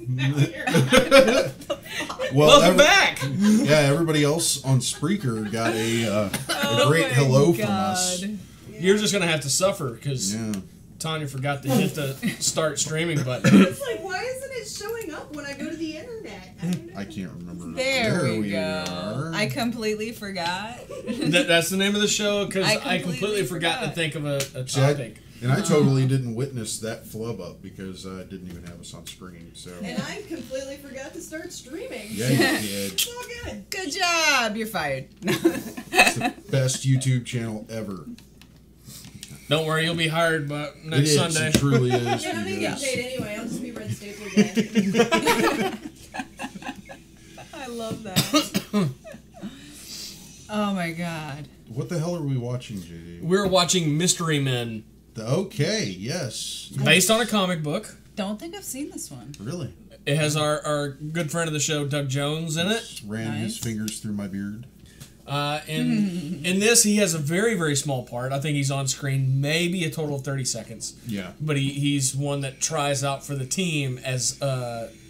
internet. Well, Welcome back. Yeah, everybody else on Spreaker got a great hello from us. You're just gonna have to suffer because Yeah. Tanya forgot to hit the start streaming button. It's like, why isn't it showing up when I go to the internet? I don't know. I can't remember. There we go. are. I completely forgot. That's the name of the show because I I completely forgot to think of a See, I- topic. And I totally didn't witness that flub up because I didn't even have us on screen. So And I completely forgot to start streaming. yeah, you did. It's all good. Good job. You're fired. It's the best YouTube channel ever. Don't worry, you'll be hired by It next is. Sunday. It truly is. Yeah, I'm gonna because- get paid anyway. I'll just be Red Staple again. I love that. Oh my god. What the hell are we watching, JD? We're watching Mystery Men, Okay, yes. based on a comic book. Don't think I've seen this one. Really? It has our good friend of the show, Doug Jones, in it. Just ran his Nice. fingers through my beard. In this, he has a very, very small part. I think he's on screen maybe a total of 30 seconds. Yeah. But he's one that tries out for the team as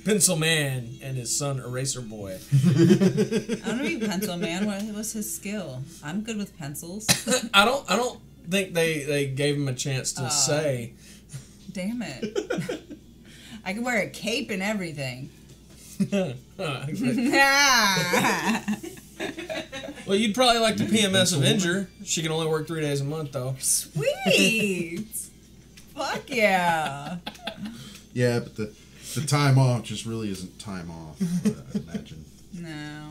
Pencil Man and his son, Eraser Boy. I want to be Pencil Man. What's his skill? I'm good with pencils. I don't think they gave him a chance to say. Damn it. I can wear a cape and everything. Well, you'd probably like the PMS Avenger. She can only work 3 days a month, though. Sweet. Fuck yeah. Yeah, but the time off just really isn't time off, I imagine. No.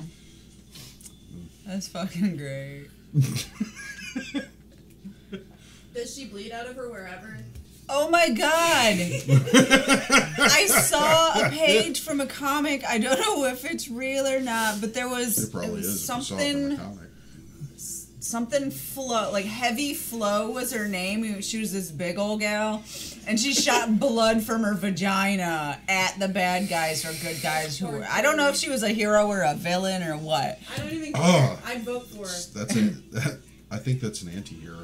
That's fucking great. Does she bleed out of her wherever? Oh my god! I saw a page from a comic. I don't know if it's real or not, but there was It probably was is. If you saw it from a something comic. something Flo, like Heavy Flo was her name. She was this big old gal, and she shot blood from her vagina at the bad guys or good guys who were. I don't know if she was a hero or a villain or what. I don't even care. Oh. I'd vote for her. That's a. I think that's an anti-hero.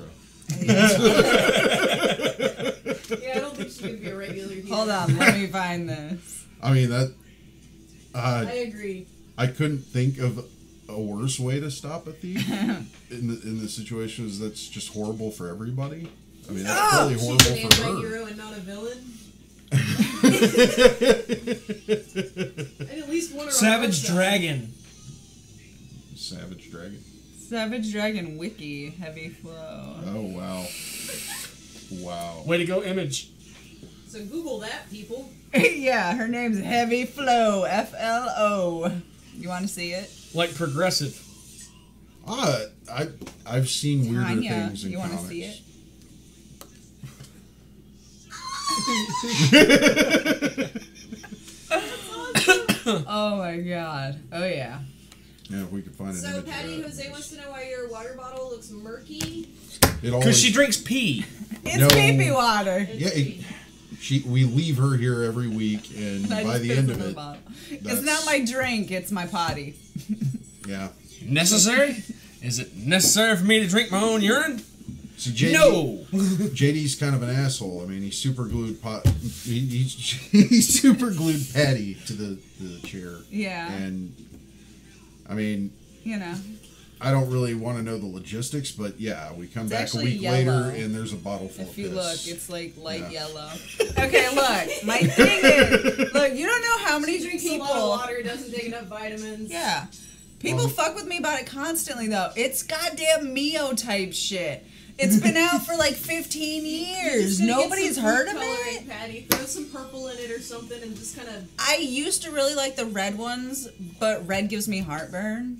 Yeah, I don't think she could be a regular hero. Hold on, let me find this. I mean that. I agree. I couldn't think of a worse way to stop a thief in the situations that's just horrible for everybody. I mean that's really She's horrible an for her. anti-hero and not a villain. And at least one of Savage Dragon. Savage Dragon. Savage Dragon Wiki, Heavy Flow. Oh wow. Wow. Way to go, Image. So Google that, people. Yeah, her name's Heavy Flow, F-L-O. You want to see it? Like progressive. I've seen weirder Tanya, things in you want to comics. see it? Oh my god. Oh yeah. Yeah, if we could find an So image of Patty that. Jose wants to know why your water bottle looks murky. It Because always, she drinks pee. It's No. pee-pee water. It's Yeah, pee. we leave her here every week, and I by just the piss end in of the it, bottle. It's that's- not my drink, it's my potty. yeah. Necessary? Is it necessary for me to drink my own urine? See, JD, No! JD's kind of an asshole. I mean, he super glued he super glued Patty to the chair. Yeah. And I mean, You know. I don't really want to know the logistics, but yeah, we come It's back a actually week yellow. later and there's a bottle full If of you piss. look, it's like light Yeah. yellow. Okay, look. My thing is, look, you don't know how many She drinks people. a lot of water, doesn't take enough vitamins. Yeah. People fuck with me about it constantly, though. It's goddamn Mio type shit. It's been out for like 15 You're years. just gonna get Nobody's some heard food of coloring, it. Patty. Throw some purple in it or something and just kind of. I used to really like the red ones, but red gives me heartburn.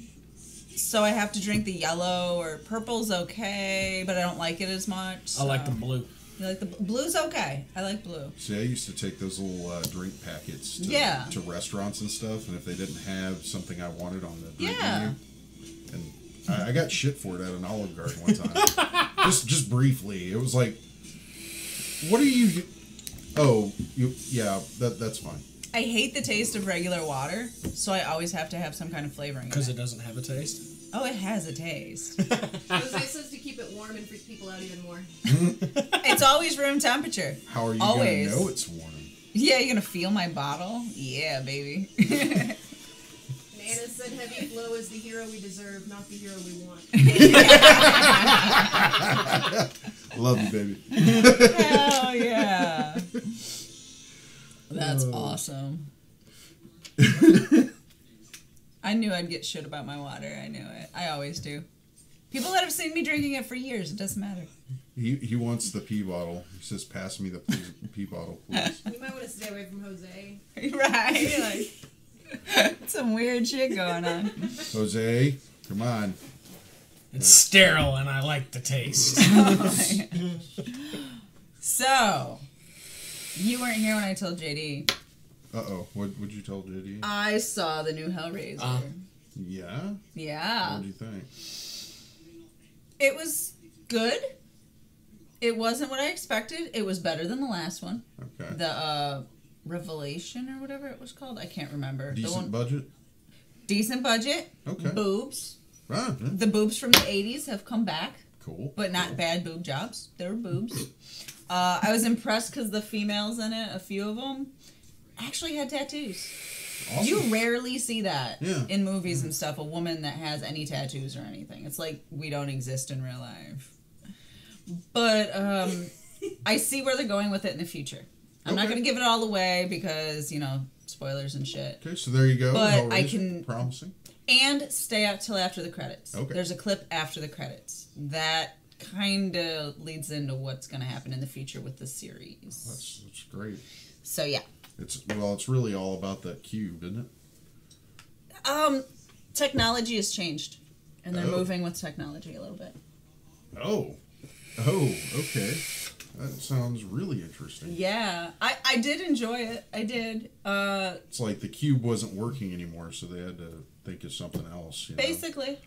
So I have to drink the yellow, or purple's okay, but I don't like it as much. I like so. the blue. You like the blue's okay. I like blue. See, I used to take those little drink packets to restaurants and stuff, and if they didn't have something I wanted on the drink menu, and I got shit for it at an Olive Garden one time. just briefly. It was like, what are you... Oh, that's fine. I hate the taste of regular water, so I always have to have some kind of flavoring. Because in it doesn't have a taste? Oh, it has a taste. Jose says to keep it warm and freak people out even more. It's always room temperature. How are you Always. going to know it's warm? Yeah, you're gonna feel my bottle? Yeah, baby. Nana said Heavy Flow is the hero we deserve, not the hero we want. Love you, baby. Hell yeah. That's awesome. I knew I'd get shit about my water. I knew it. I always do. People that have seen me drinking it for years, it doesn't matter. He wants the pee bottle. He says, "Pass me the pee bottle, please." You might want to stay away from Jose. Right? Like, some weird shit going on. Jose, come on. It's sterile, and I like the taste. So, you weren't here when I told JD. Uh-oh. What would you tell JD? I saw the new Hellraiser. Yeah? Yeah. What did you think? It was good. It wasn't what I expected. It was better than the last one. Okay. The Revelation or whatever it was called. I can't remember. Decent budget? Decent budget. Okay. Boobs. Ah, yeah. The boobs from the 80s have come back. Cool. But not bad boob jobs. They were boobs. I was impressed because the females in it, a few of them, actually had tattoos. Awesome. You rarely see that Yeah. in movies and stuff, a woman that has any tattoos or anything. It's like we don't exist in real life. But I see where they're going with it in the future. I'm not Okay. going to give it all away because, spoilers and shit. Okay, so there you go. But Hellraiser. I can- Promising. And stay out till after the credits. Okay. There's a clip after the credits. That kind of leads into what's going to happen in the future with the series. That's great. So, yeah. It's really all about that cube, isn't it? Technology has changed. And they're Oh. moving with technology a little bit. Oh, okay. That sounds really interesting. Yeah, I did enjoy it. I did. It's like the cube wasn't working anymore, so they had to think of something else. Basically,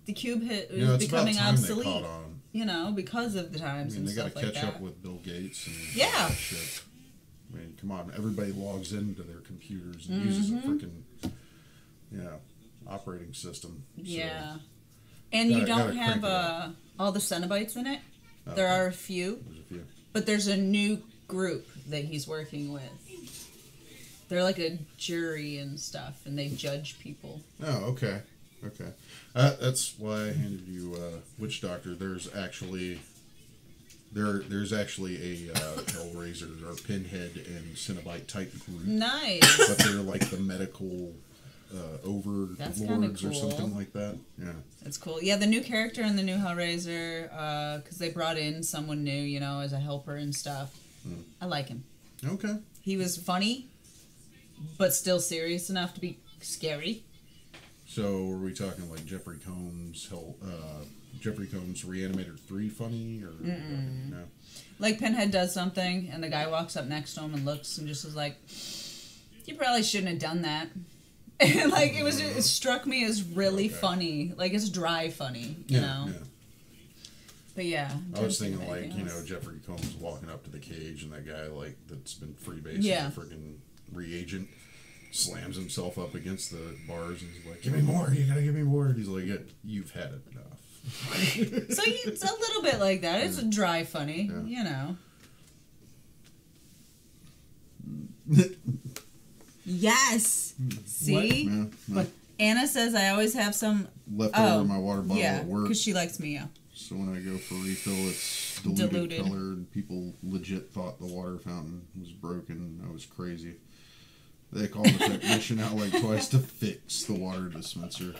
the cube was it's becoming about time obsolete. they caught on. Because of the times I mean, and they got stuff to like catch that. up with Bill Gates and Yeah. all that shit. I mean, come on, everybody logs into their computers and uses a freaking operating system. So, Yeah, and you gotta don't have crank it all the Cenobites in it. Okay. There are a few, There's a few. but there's a new group that he's working with. They're like a jury and stuff, and they judge people. Oh, okay. That's why I handed you Witch Doctor. There's actually a Hellraiser or Pinhead and Cenobite type group, Nice. but they're like the medical That's kinda overlords or cool. something like that. Yeah. That's cool. Yeah, the new character in the new Hellraiser, because they brought in someone new, as a helper and stuff. I like him. Okay. He was funny, but still serious enough to be scary. So are we talking like Jeffrey Combs Reanimator 3 funny or no? Like Pinhead does something, and the guy walks up next to him and looks and just is like, "You probably shouldn't have done that." And like it struck me as really funny, like it's dry funny, you know. Yeah. But yeah, I was thinking like, Jeffrey Combs walking up to the cage and that guy like that's been freebasing a freaking reagent slams himself up against the bars and he's like, "Give me more, you gotta give me more." And he's like, "You've had enough." So it's a little bit like that. It's a dry funny, Yes. See? Yeah, But Anna says I always have some left over my water bottle yeah, at work. because she likes Mia. So when I go for refill, it's diluted color, and people legit thought the water fountain was broken. That was crazy. They called the technician out like twice to fix the water dispenser.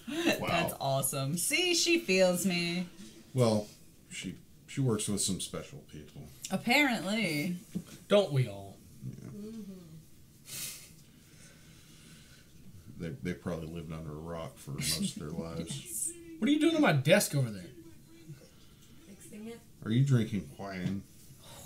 Wow. That's awesome. See, she feels me. Well, she works with some special people. Apparently. Don't we all? They probably lived under a rock for most of their lives. What are you doing on my desk over there? Fixing it. Are you drinking wine?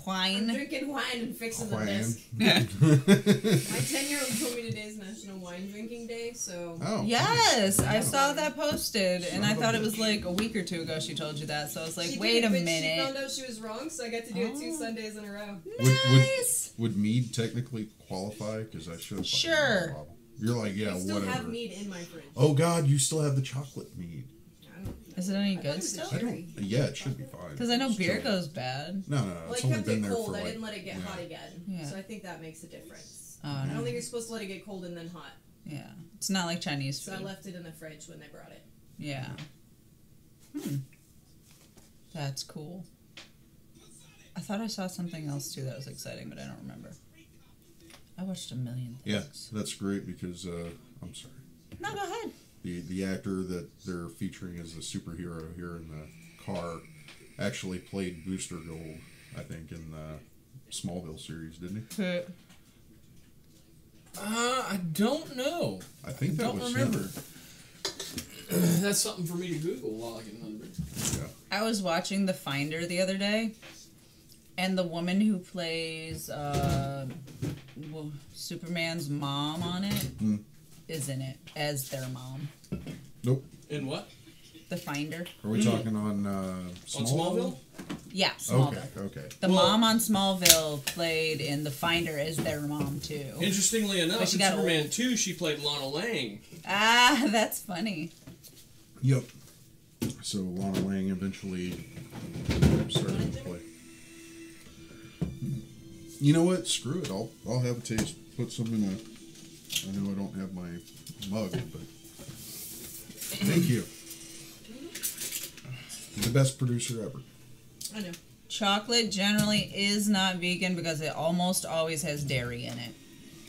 Wine. I'm drinking wine and fixing the Wine. desk. My 10-year-old told me today's National Wine Drinking Day, so... Oh. Yes, I saw that posted, and I Son of a thought it was bitch. like a week or two ago she told you that, so I was like, She wait did, a but She minute. found out she was wrong, so I got to do it 2 Sundays in a row. Nice. Would mead technically qualify? Because I should have. Sure. You're like, yeah, I still whatever. have mead in my fridge. Oh God, you still have the chocolate mead. I don't Is it any good still? Yeah, it should be fine. Because I know beer goes bad. No. Well, It's I only kept been it there cold. for I like. didn't let it get hot again. Yeah. So I think that makes a difference. Oh, I no. don't think you're supposed to let it get cold and then hot. Yeah. It's not like Chinese So food. I left it in the fridge when they brought it. Yeah. That's cool. I thought I saw something else too that was exciting, but I don't remember. I watched a million Yeah, things. that's great because I'm sorry. No, go ahead. The actor that they're featuring as a superhero here in the car actually played Booster Gold, I think, in the Smallville series, didn't he? I don't know. I think that don't was remember. him. That's something for me to Google while I get another drink. Yeah. I was watching The Finder the other day, and the woman who plays Superman's mom on it is in it as their mom. Nope. In what? The Finder. Are we talking on Smallville? On Smallville? Yeah, Smallville. Okay. The mom on Smallville played in The Finder as their mom too. Interestingly enough, in But she got Superman old. 2, she played Lana Lang. Ah, that's funny. Yep. So Lana Lang eventually started to play. You know what? Screw it. I'll have a taste. Put some in a. I know I don't have my mug, but thank you. The best producer ever. I know. Chocolate generally is not vegan because it almost always has dairy in it.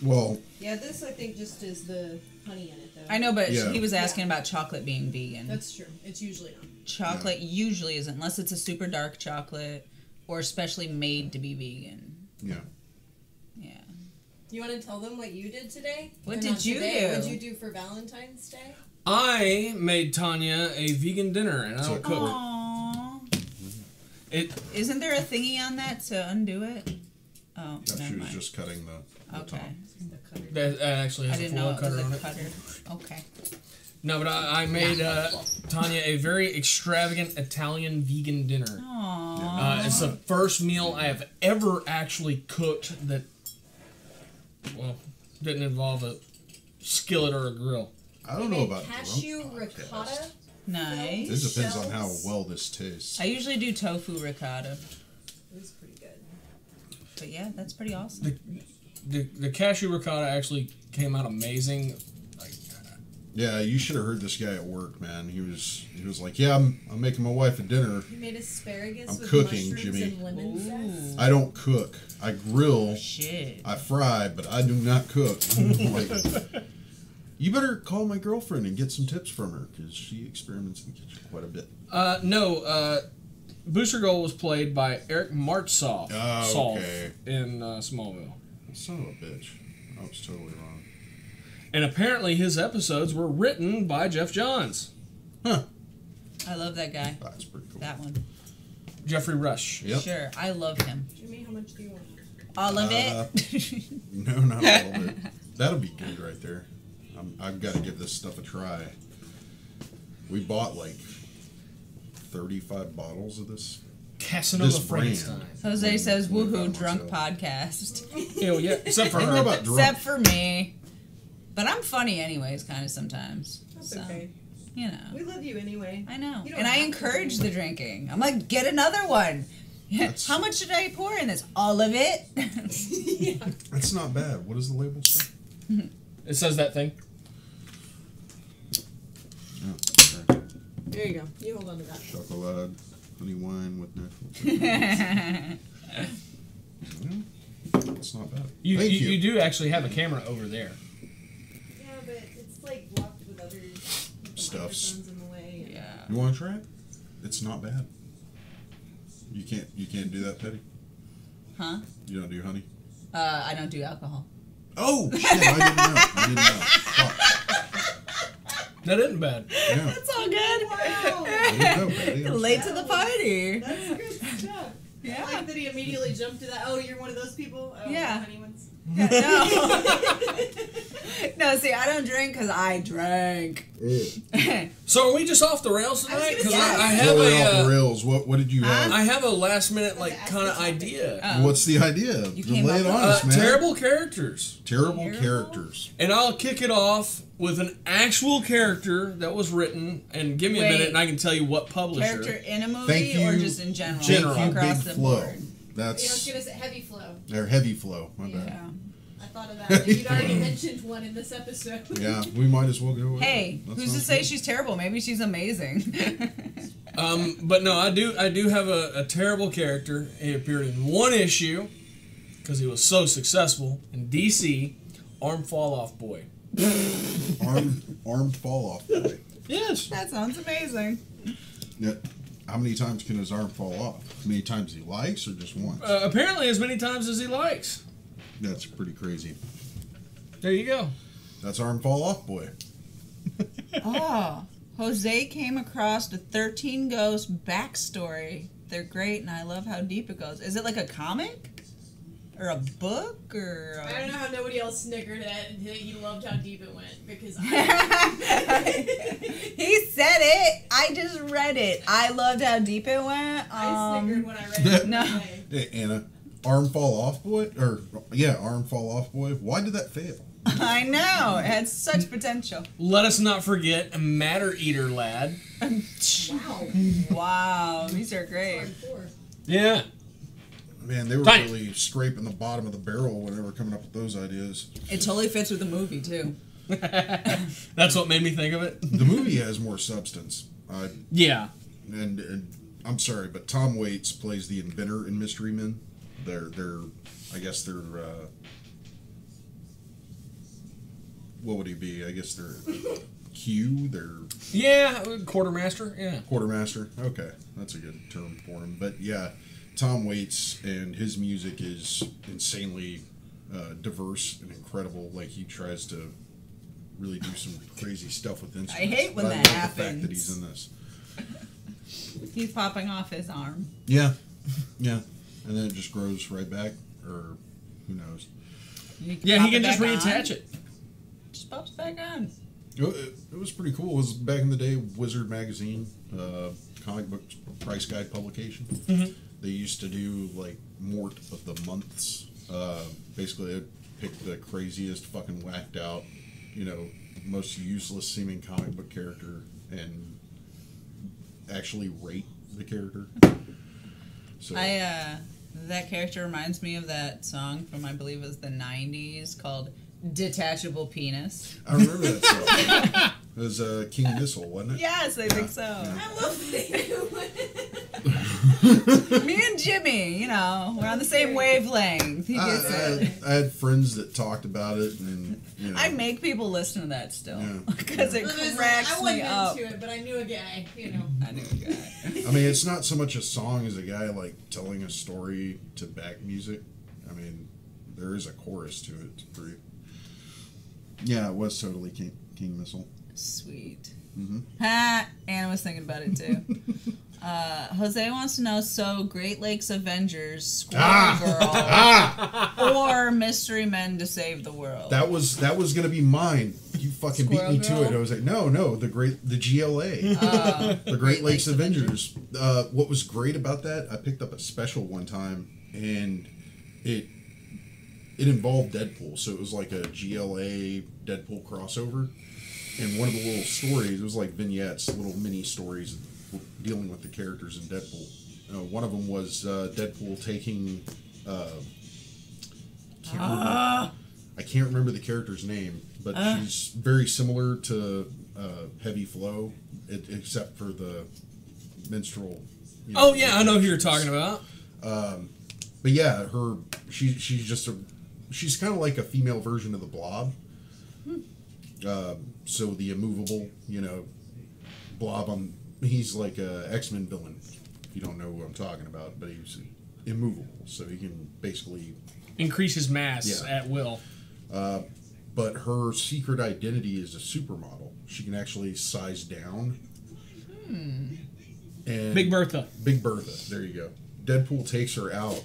Well, Yeah, this I think just is the honey in it though. I know, but Yeah. he was asking about chocolate being vegan. That's true. It's usually not. Chocolate usually isn't, unless it's a super dark chocolate or especially made to be vegan. yeah. Yeah. You want to tell them what you did today? What Or did not you today. do? What did you do for Valentine's Day? I made Tanya a vegan dinner, and I don't cook. Aww. It Isn't there a thingy on that to undo it? Oh, No, never she was mind. just cutting the Okay. top. that actually I has a didn't foil know it was cutter on a it. cutter. Okay. No, but I made Tanya a very extravagant Italian vegan dinner. Aww. It's the first meal I have ever actually cooked that, well, didn't involve a skillet or a grill. I don't know about cashew drunk ricotta. podcast. Nice. This depends on how Shells. well this tastes. I usually do tofu ricotta. It was pretty good. But yeah, that's pretty awesome. The cashew ricotta actually came out amazing. Yeah, you should have heard this guy at work, man. He was like, "Yeah, I'm making my wife a dinner. You made asparagus I'm with cooking, mushrooms Jimmy. and lemon zest. I don't cook. I grill. Shit. I fry, but I do not cook." Like, you better call my girlfriend and get some tips from her because she experiments in the kitchen quite a bit. Booster Gold was played by Eric Martsolf Okay. in Smallville. Son of a bitch. I was totally wrong. And apparently his episodes were written by Jeff Johns. Huh. I love that guy. That's pretty cool. That one. Jeffrey Rush. Yep. Sure. I love him. Jimmy, how much do you want? All of it. No, not all of it. That'll be good right there. I've got to give this stuff a try. We bought like 35 bottles of this. Casanova This brand. Frankenstein. Jose says, When we woohoo, found drunk myself. podcast. Ew, yeah, except for I don't know her. about drunk. Except for me. But I'm funny anyways, kind of sometimes. That's So, okay. you know. We love you anyway. I know. You don't And I have to encourage the drink. drinking. I'm like, get another one. That's- How much did I pour in this? All of it? Yeah. That's not bad. What does the label say? It says that thing. Oh, okay. There you go. You hold on to that. Chocolate, honey wine with natural. It's not bad. You Thank you. do actually have a camera over there. Yeah, but it's like blocked with other Stuffs. microphones in the way. and- Yeah. You want to try it? It's not bad. You can't do that, Teddy. Huh? You don't do honey. I don't do alcohol. Oh shit! I didn't know. Fuck. That isn't bad. Yeah. That's all good. There you go, Betty. I'm Late to the party. That's good stuff. Yeah. I like that he immediately jumped to that. Oh, you're one of those people? Oh, Yeah. the honey ones. No. No, see, I don't drink because I drank. So are we just off the rails tonight? gonna Because say- I have Totally off the a rails. What did you have? I have a last minute like Ask kind of me something. idea. What's the idea? You came Lay up it on with- us, man. Terrible characters. Terrible Terrible? characters. And I'll kick it off with an actual character that was written, and give me a minute and I can tell you what publisher. Character in a movie or just in general? Across the Big Flow. board. That's. I was gonna say Heavy Flow. Or Heavy Flow. My bad. Yeah. I thought of that. You'd already mentioned one in this episode. Yeah, we might as well go with Hey, it. who's to say she's terrible? Maybe she's amazing. But no, I do have a terrible character. He appeared in one issue because he was so successful in DC. Arm Fall Off Boy. Armed Fall Off Boy. Yes. That sounds amazing. Yeah. How many times can his arm fall off? How many times he likes, or just once? Apparently, as many times as he likes. That's pretty crazy. There you go. That's Arm Fall Off Boy. Oh, Jose came across the 13 Ghosts backstory. They're great, and I love how deep it goes. Is it like a comic? Or a book? Or I don't know how nobody else snickered at it. He loved how deep it went because He said it. I just read it. I loved how deep it went. I snickered when I read it. No. Hey, Anna, Arm Fall Off Boy? Arm Fall Off Boy. Why did that fail? I know. It had such potential. Let us not forget Matter Eater Lad. Wow. Wow. These are great. Hardcore. Yeah. Man, they were Fine. really scraping the bottom of the barrel when they were coming up with those ideas. It totally fits with the movie, too. That's what made me think of it. The movie has more substance. Yeah. And I'm sorry, but Tom Waits plays the inventor in Mystery Men. I guess they're what would he be? I guess they're Q. They're Quartermaster. Yeah. quartermaster. Okay, that's a good term for him. But yeah, Tom Waits and his music is insanely diverse and incredible. Like he tries to really do some crazy stuff with instruments. I hate when But that love the fact happens. that he's in this. He's popping off his arm. Yeah, and then it just grows right back, or who knows? Yeah, pop he can it just back reattach on. it. Just pops back on. It was pretty cool. It was back in the day, Wizard magazine, comic book price guide publication. Mm-hmm. They used to do like mort of the months. Basically, they'd pick the craziest, fucking whacked out, most useless seeming comic book character and actually rate the character. So That character reminds me of that song from, I believe it was the 90s, called Detachable Penis. I remember that song. It was King Missile, wasn't it? Yes, I think so. I love Me and Jimmy, we're on the same wavelength. He gets it. I had friends that talked about it, and I make people listen to that still Yeah. because it cracks I me wasn't up. into it, but I knew a guy, I knew a guy. I mean, it's not so much a song as a guy like telling a story to back music. I mean, there is a chorus to it. It's pretty. Yeah, it was totally King Missile. Sweet. Mm-hmm. Ha! Anna was thinking about it too. Jose wants to know, so Great Lakes Avengers, Squirrel Girl, or Mystery Men to Save the World? That was gonna be mine. You fucking Squirrel beat me Girl? to it. I was like, no, the GLA, the Great Lakes Avengers. What was great about that? I picked up a special one time, and it involved Deadpool, so it was like a GLA Deadpool crossover. And one of the little stories, it was like vignettes, little mini stories dealing with the characters in Deadpool. One of them was Deadpool taking. I can't remember the character's name, but she's very similar to Heavy Flow, except for the minstrel. Oh yeah, I know who you're talking about. But yeah, she's kind of like a female version of the Blob. So the immovable, Blob, he's like a X-Men villain. If you don't know who I'm talking about, but he's immovable, so he can basically Increase his mass Yeah. at will. But her secret identity is a supermodel. She can actually size down. And Big Bertha. Big Bertha. There you go. Deadpool takes her out.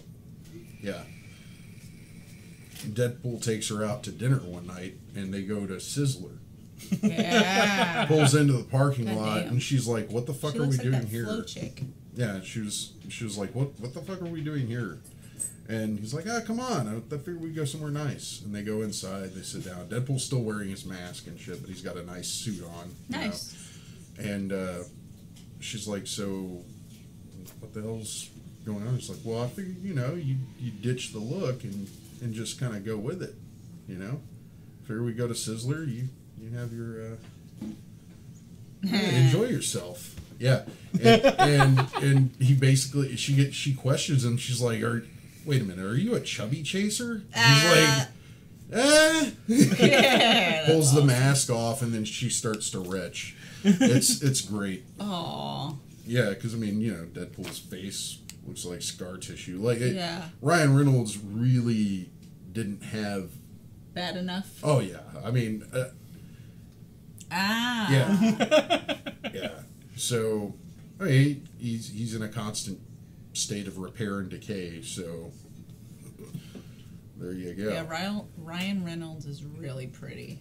Yeah. Deadpool takes her out to dinner one night, and they go to Sizzler. Yeah. Pulls into the parking God lot, damn. and she's like, "What the fuck She are we looks like doing that here?" Flow chick. Yeah, she was like, "What the fuck are we doing here?" And he's like, come on. I figured we'd go somewhere nice. And they go inside. They sit down. Deadpool's still wearing his mask and shit, but he's got a nice suit on. Nice. And she's like, so what the hell's going on? He's like, well, I figured, you ditch the look and just kind of go with it, Figure we go to Sizzler, you have your, enjoy yourself. Yeah. And he basically, she questions him. She's like, wait a minute, are you a chubby chaser? He's like, Yeah, pulls the mask off, and then she starts to retch. It's great. Aww. Yeah, because Deadpool's face looks like scar tissue. Ryan Reynolds really didn't have bad enough. Oh yeah, yeah. Yeah. So, he's in a constant state of repair and decay. So there you go. Yeah, Ryan Reynolds is really pretty.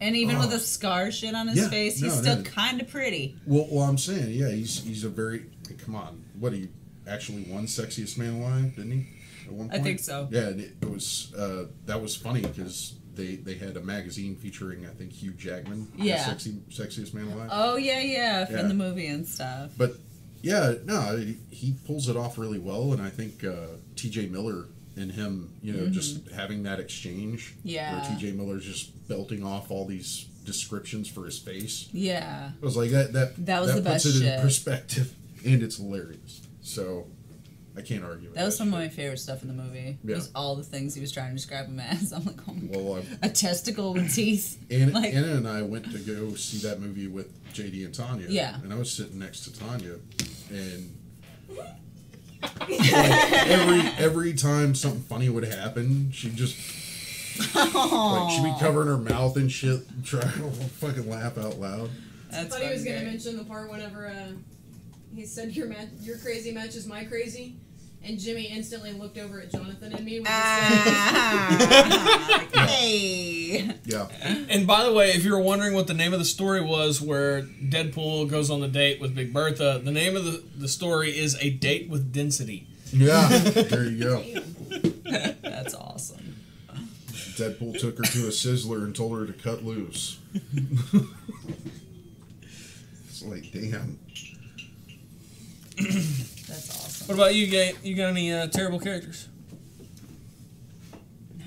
And even with the scar shit on his face, he's still kind of pretty. Well, I'm saying, he's a very... Come on. What, he actually won Sexiest Man Alive, didn't he? At one point? I think so. Yeah, and it was... that was funny, because they had a magazine featuring, I think, Hugh Jackman. Yeah. Sexiest Man Alive. Oh, yeah. From the movie and stuff. But, he pulls it off really well, and I think T.J. Miller... and him, just having that exchange. Yeah. Where T.J. Miller's just belting off all these descriptions for his face. Yeah. It was like that was the best shit. Puts it in perspective, and it's hilarious. So, I can't argue with that. That was some of my favorite stuff in the movie. Yeah. Was all the things he was trying to describe him as. I'm like, oh my God. A testicle with teeth. Anna and I went to go see that movie with JD and Tanya. Yeah. And I was sitting next to Tanya, and... every time something funny would happen, she'd just she'd be covering her mouth and shit, trying to fucking laugh out loud. I thought he was gonna mention the part whenever he said your crazy matches my crazy, and Jimmy instantly looked over at Jonathan and me. Hey. Yeah. And by the way, if you were wondering what the name of the story was where Deadpool goes on the date with Big Bertha, the name of the story is A Date with Density. Yeah, there you go. That's awesome. Deadpool took her to a Sizzler and told her to cut loose. It's like, damn. That's awesome. What about you, Gate? You got any terrible characters?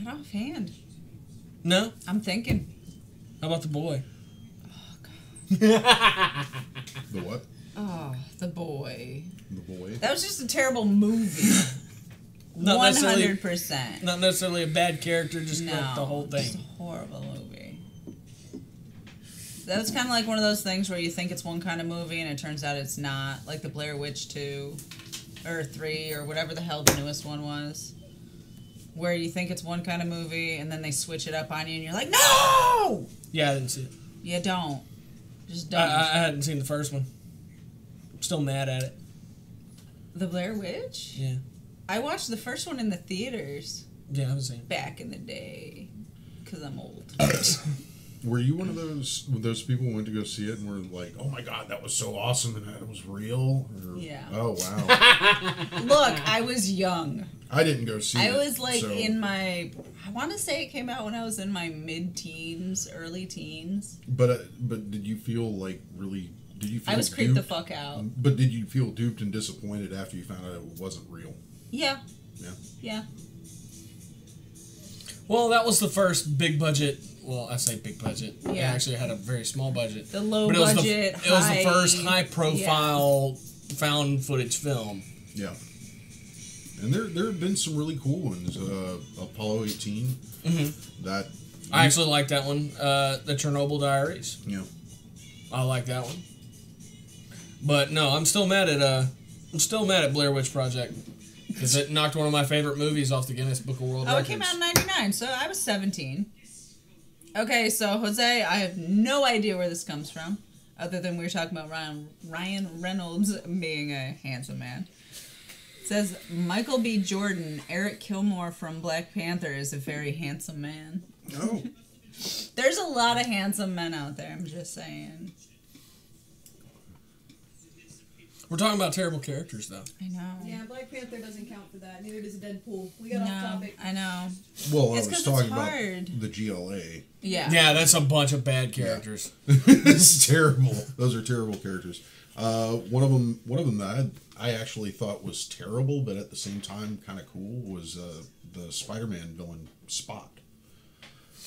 Not offhand. No? I'm thinking. How about the boy? Oh, God. The what? Oh, the boy. The boy? That was just a terrible movie. 100%. Not necessarily a bad character, just like the whole thing. Just a horrible movie. That was kind of like one of those things where you think it's one kind of movie and it turns out it's not. Like the Blair Witch 2 or 3 or whatever the hell the newest one was. Where you think it's one kind of movie and then they switch it up on you and you're like, no! Yeah, I didn't see it. You don't. Just don't. I hadn't seen the first one. I'm still mad at it. The Blair Witch? Yeah. I watched the first one in the theaters. Yeah, I haven't seen it. Back in the day. Because I'm old. Were you one of those people who went to go see it and were like, oh my God, that was so awesome and that was real? Or, yeah. Oh, wow. Look, I was young. I didn't go see it. I was like in my, I want to say it came out when I was in my mid-teens, early teens. But did you feel like really, did you feel I was creeped the fuck out. But did you feel duped and disappointed after you found out it wasn't real? Yeah. Yeah. Yeah. Well, that was the first big budget. Well, I say big budget. Yeah. It actually had a very small budget. The low budget. It was the first high profile found footage film. Yeah. And there have been some really cool ones. Apollo 18. Mm-hmm. That. I actually like that one. The Chernobyl Diaries. Yeah. I like that one. But no, I'm still mad at Blair Witch Project. Because it knocked one of my favorite movies off the Guinness Book of World Records. Oh, it came out in 99, so I was 17. Okay, so Jose, I have no idea where this comes from, other than we were talking about Ryan Reynolds being a handsome man. It says, Michael B. Jordan, Eric Kilmore from Black Panther is a very handsome man. Oh. There's a lot of handsome men out there, I'm just saying. We're talking about terrible characters, though. I know. Yeah, Black Panther doesn't count for that. Neither does Deadpool. We got off topic. I know. Well, It's I was 'cause talking it's about hard. the GLA. Yeah. Yeah, that's a bunch of bad characters. It's terrible. Those are terrible characters. One of them that I actually thought was terrible, but at the same time kind of cool was the Spider-Man villain Spot.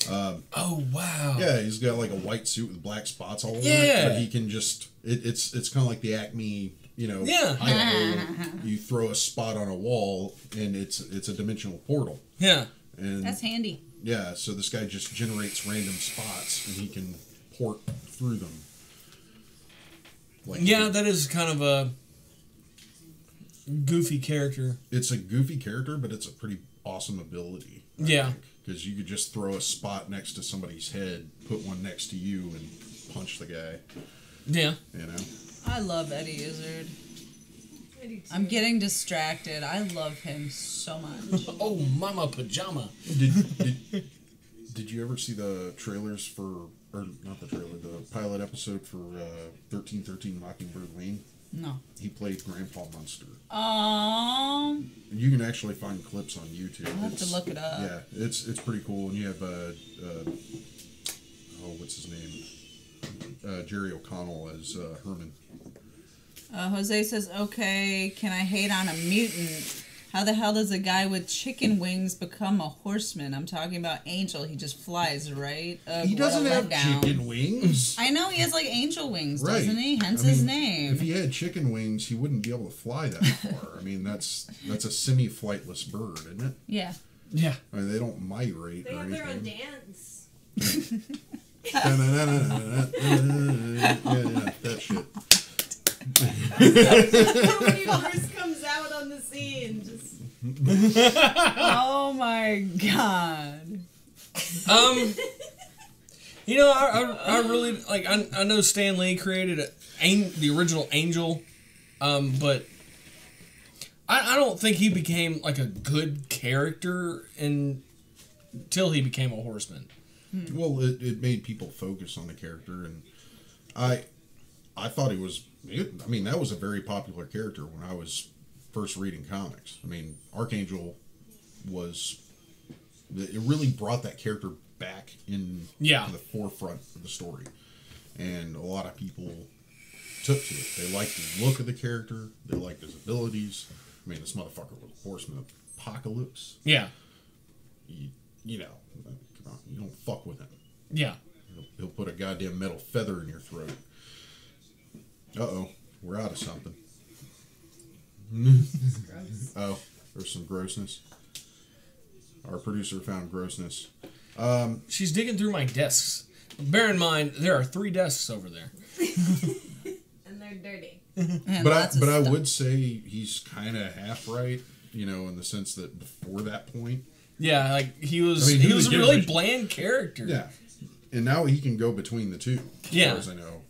Oh wow! Yeah, he's got like a white suit with black spots all over Yeah. it. But he can just it's kind of like the Acme, Yeah. Idaho. You throw a spot on a wall and it's a dimensional portal. Yeah. And That's handy. yeah, so this guy just generates random spots and he can port through them. Like Yeah, that is kind of a goofy character. it's a goofy character, but it's a pretty awesome ability. Yeah. Because you could just throw a spot next to somebody's head, put one next to you, and punch the guy. Yeah. I love Eddie Izzard. I do too. I'm getting distracted. I love him so much. Oh, Mama Pajama. Did you ever see the trailers for, or not the trailer, the pilot episode for 1313 Mockingbird Lane? No. He played Grandpa Munster. You can actually find clips on YouTube. I'll have to look it up. Yeah, it's pretty cool. And you have what's his name? Jerry O'Connell as Herman. Jose says, okay, can I hate on a mutant? How the hell does a guy with chicken wings become a horseman? I'm talking about Angel. He just flies, right? He doesn't have chicken wings. I know, he has like angel wings, Right. doesn't he? Hence his name. If he had chicken wings, he wouldn't be able to fly that far. I mean, that's a semi-flightless bird, isn't it? Yeah. Yeah. I mean, they don't migrate They or have their own anything. dance. Yeah, that shit. When he first comes out on the scene, just Oh my god. I really like. I know Stan Lee created the original Angel, but I don't think he became like a good character until he became a horseman. Well, it made people focus on the character, and I thought he was. I mean, that was a very popular character when I was first reading comics. I mean, Archangel was. It really brought that character back in to the forefront of the story, and a lot of people took to it. They liked the look of the character. They liked his abilities. I mean, this motherfucker was a horseman of apocalypse. Yeah. You know, come on, you don't fuck with him. Yeah. He'll put a goddamn metal feather in your throat. Uh-oh, we're out of something. Oh, there's some grossness. Our producer found grossness. She's digging through my desks. Bear in mind, there are 3 desks over there. and they're dirty. And But I stuff. would say he's kind of half right, in the sense that before that point. Yeah, like he was. I mean, he who was a gives really a- bland character. Yeah, and now he can go between the two. As Yeah. far as I know,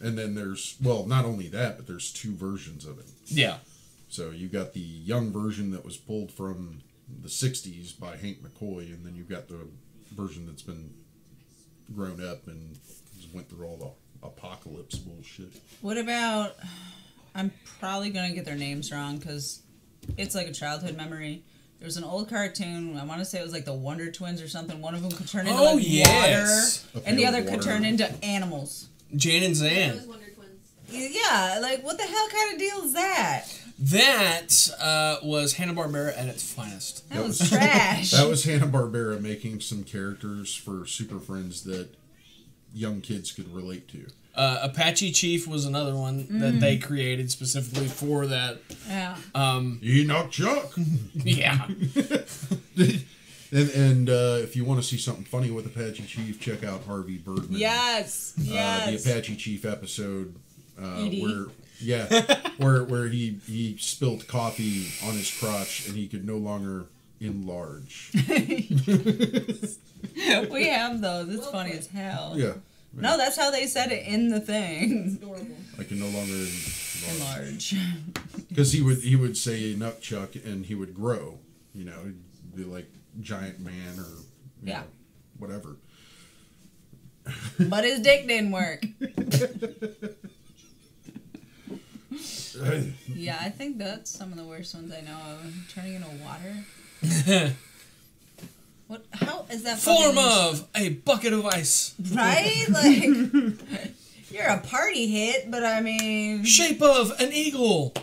And then there's not only that, but there's 2 versions of it. Yeah. So you got the young version that was pulled from the 60s by Hank McCoy, and then you've got the version that's been grown up and just went through all the apocalypse bullshit. What about... I'm probably going to get their names wrong because it's like a childhood memory. There was an old cartoon, I want to say it was like the Wonder Twins or something. One of them could turn into yes. water, A and the pail other of could water. turn into animals. Jan and Those Zan. Wonder Twins. Yeah, like what the hell kind of deal is that? That was Hanna-Barbera at its finest. That was trash. That was Hanna-Barbera making some characters for Super Friends that young kids could relate to. Apache Chief was another one that they created specifically for that. Yeah. Enoch Chuck! Yeah. And if you want to see something funny with Apache Chief, check out Harvey Birdman. Yes. Yes. The Apache Chief episode Edie. where he spilled coffee on his crotch and he could no longer enlarge. We have those. It's funny as hell. Yeah. No, that's how they said it in the thing. Adorable. I can no longer enlarge. Enlarge. Because he would say Enoch Chuck and he would grow. He'd be like Giant Man or you know, whatever. But his dick didn't work. Yeah, I think that's some of the worst ones I know of. Turning into water. What? How is that? Form of a bucket of ice. Right? Like, you're a party hit, but I mean. Shape of an eagle.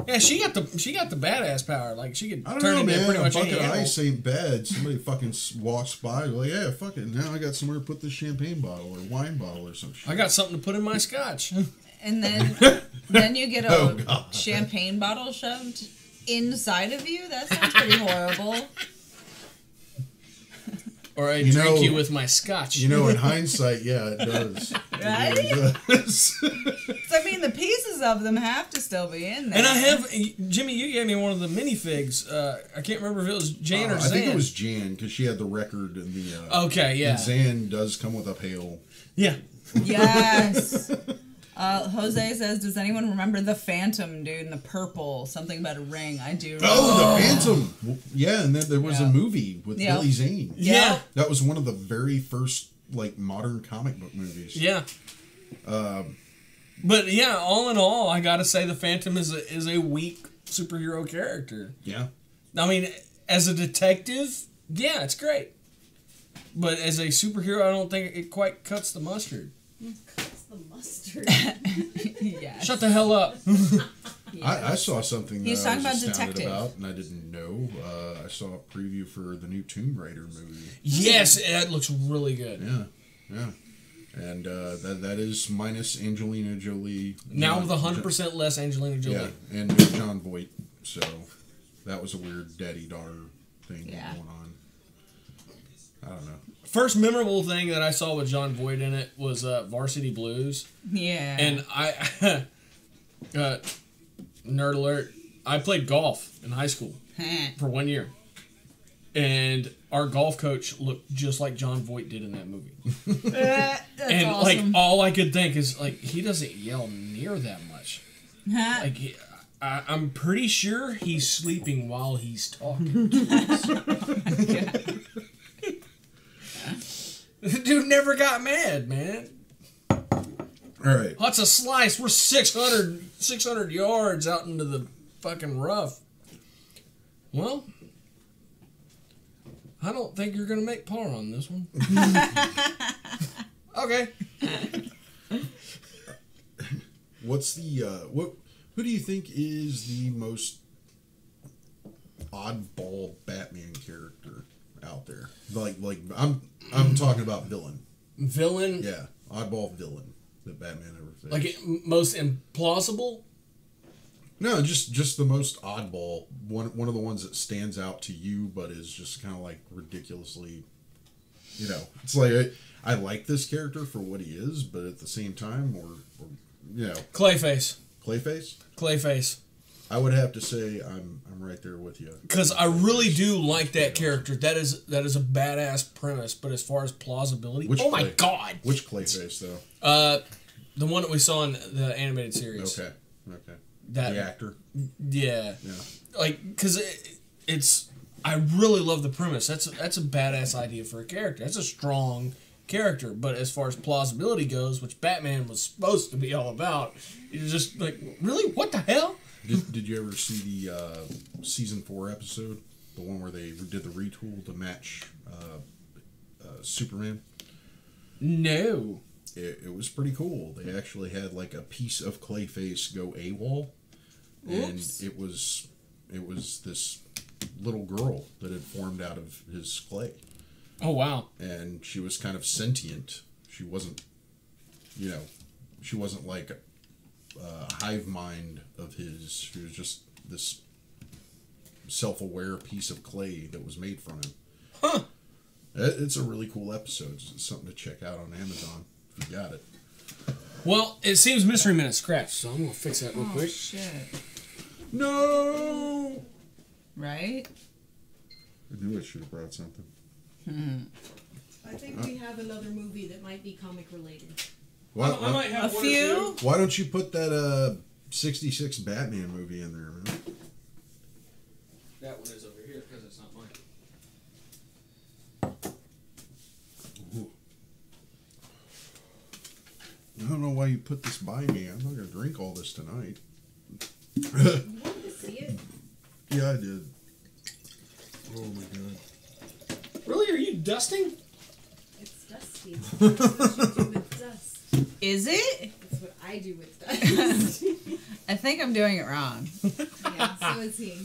Yeah, she got the badass power. Like she could I don't turn know, into man. pretty A much bucket any of animal. ice ain't bad. Somebody fucking walks by, like, yeah, fuck it. Now I got somewhere to put this champagne bottle or wine bottle or some shit. I got something to put in my scotch. And then you get a champagne bottle shoved inside of you? That sounds pretty horrible. Or I drink you with my scotch. You know, in hindsight, yeah, it does. Right? It really does. So, I mean, the pieces of them have to still be in there. And I have, Jimmy, you gave me one of the minifigs. I can't remember if it was Jan or Zan. I think it was Jan, because she had the record and the... okay, yeah. And Zan does come with a pail. Yeah. Yes. Jose says, does anyone remember the Phantom dude in the purple? Something about a ring. I do. Oh, the Phantom! Yeah, and then there was a movie with Billy Zane. Yeah. That was one of the very first, like, modern comic book movies. Yeah. But yeah, all in all, I gotta say the Phantom is a weak superhero character. Yeah. I mean, as a detective, yeah, it's great. But as a superhero, I don't think it quite cuts the mustard. Cuts the mustard. Yes. Shut the hell up. I saw something that He's I talking was about astounded detective. about, and I didn't know. I saw a preview for the new Tomb Raider movie. Yes, it looks really good. Yeah. And that is minus Angelina Jolie. Now with 100% less Angelina Jolie. Yeah, and John Voight. So that was a weird daddy-daughter thing going on. I don't know. First memorable thing that I saw with John Voight in it was Varsity Blues. Yeah. And I, nerd alert, I played golf in high school for 1 year. And our golf coach looked just like John Voight did in that movie. That's And awesome. like all I could think is like he doesn't yell near that much. Like I'm pretty sure he's sleeping while he's talking. The dude never got mad, man. All right. What's a slice? We're 600 yards out into the fucking rough. Well, I don't think you're gonna make par on this one. Okay. What's the who do you think is the most oddball Batman character out there? Like I'm talking about villain. Villain? Yeah, oddball villain that Batman ever faced. Like most implausible? No, just the most oddball. One of the ones that stands out to you, but is just kind of like ridiculously, it's like I like this character for what he is, but at the same time, or Clayface. Clayface. I would have to say I'm right there with you. Because I really do like that character. That is a badass premise. But as far as plausibility, my god! Which Clayface though? The one that we saw in the animated series. Okay. That the actor. Yeah. Like, because it's. I really love the premise. That's a badass idea for a character. That's a strong character. But as far as plausibility goes, which Batman was supposed to be all about, you're just like, really? What the hell? Did you ever see the season 4 episode, the one where they did the retool to match Superman? No. It was pretty cool. They actually had like a piece of Clayface go AWOL, and it was this little girl that had formed out of his clay. Oh wow! And she was kind of sentient. She wasn't, she wasn't like a hive mind of his. She was just this self-aware piece of clay that was made from him. Huh. It's a really cool episode. It's something to check out on Amazon if you got it. Well, it seems Mystery Minute's scratched, so I'm gonna fix that real quick. Shit. No. Right? I knew I should have brought something. I think we have another movie that might be comic related. I might have a few. Why don't you put that 66 Batman movie in there, man? That one is over here because it's not mine. Ooh. I don't know why you put this by me. I'm not going to drink all this tonight. wanted to see it? Yeah, I did. Oh my god. Really? Are you dusting? It's dusty. That's what you do with dust. Is it? That's what I do with dust. I think I'm doing it wrong. Yeah, so is he.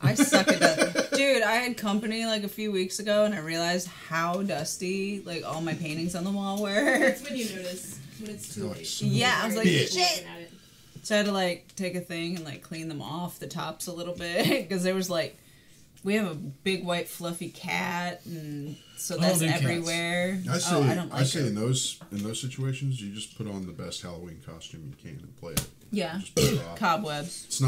I suck at that. Dude, I had company like a few weeks ago and I realized how dusty like all my paintings on the wall were. That's when you notice when it's too late. Yeah, I was like, Bitch. shit. So I had to like take a thing and like clean them off the tops a little bit because there was like, we have a big white fluffy cat and so that's everywhere. I say, I don't like I say it. in those situations, you just put on the best Halloween costume you can and play it. Yeah. Just put it off. Cobwebs. It's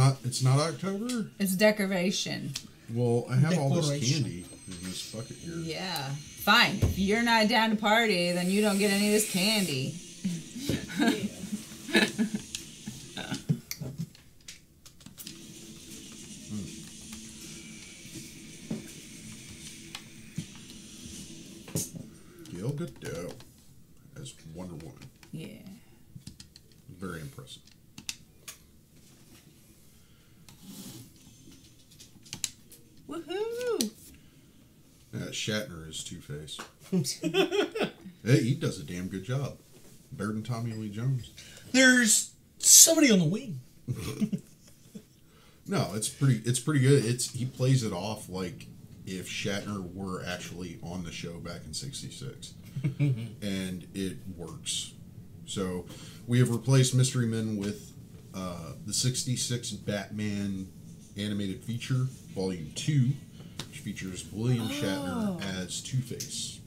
not October. It's decoration. Well, I have all this Decoration. candy in this bucket here. Yeah. Fine. If you're not down to party, then you don't get any of this candy. Gal Gadot as Wonder Woman. Yeah. Very impressive. Woohoo! Shatner is Two-Face. Hey, he does a damn good job. Better than Tommy Lee Jones. There's somebody on the wing. No, it's pretty good. He plays it off like if Shatner were actually on the show back in '66. And it works. So we have replaced Mystery Men with the '66 Batman animated feature, Volume 2, which features William Shatner as Two-Face.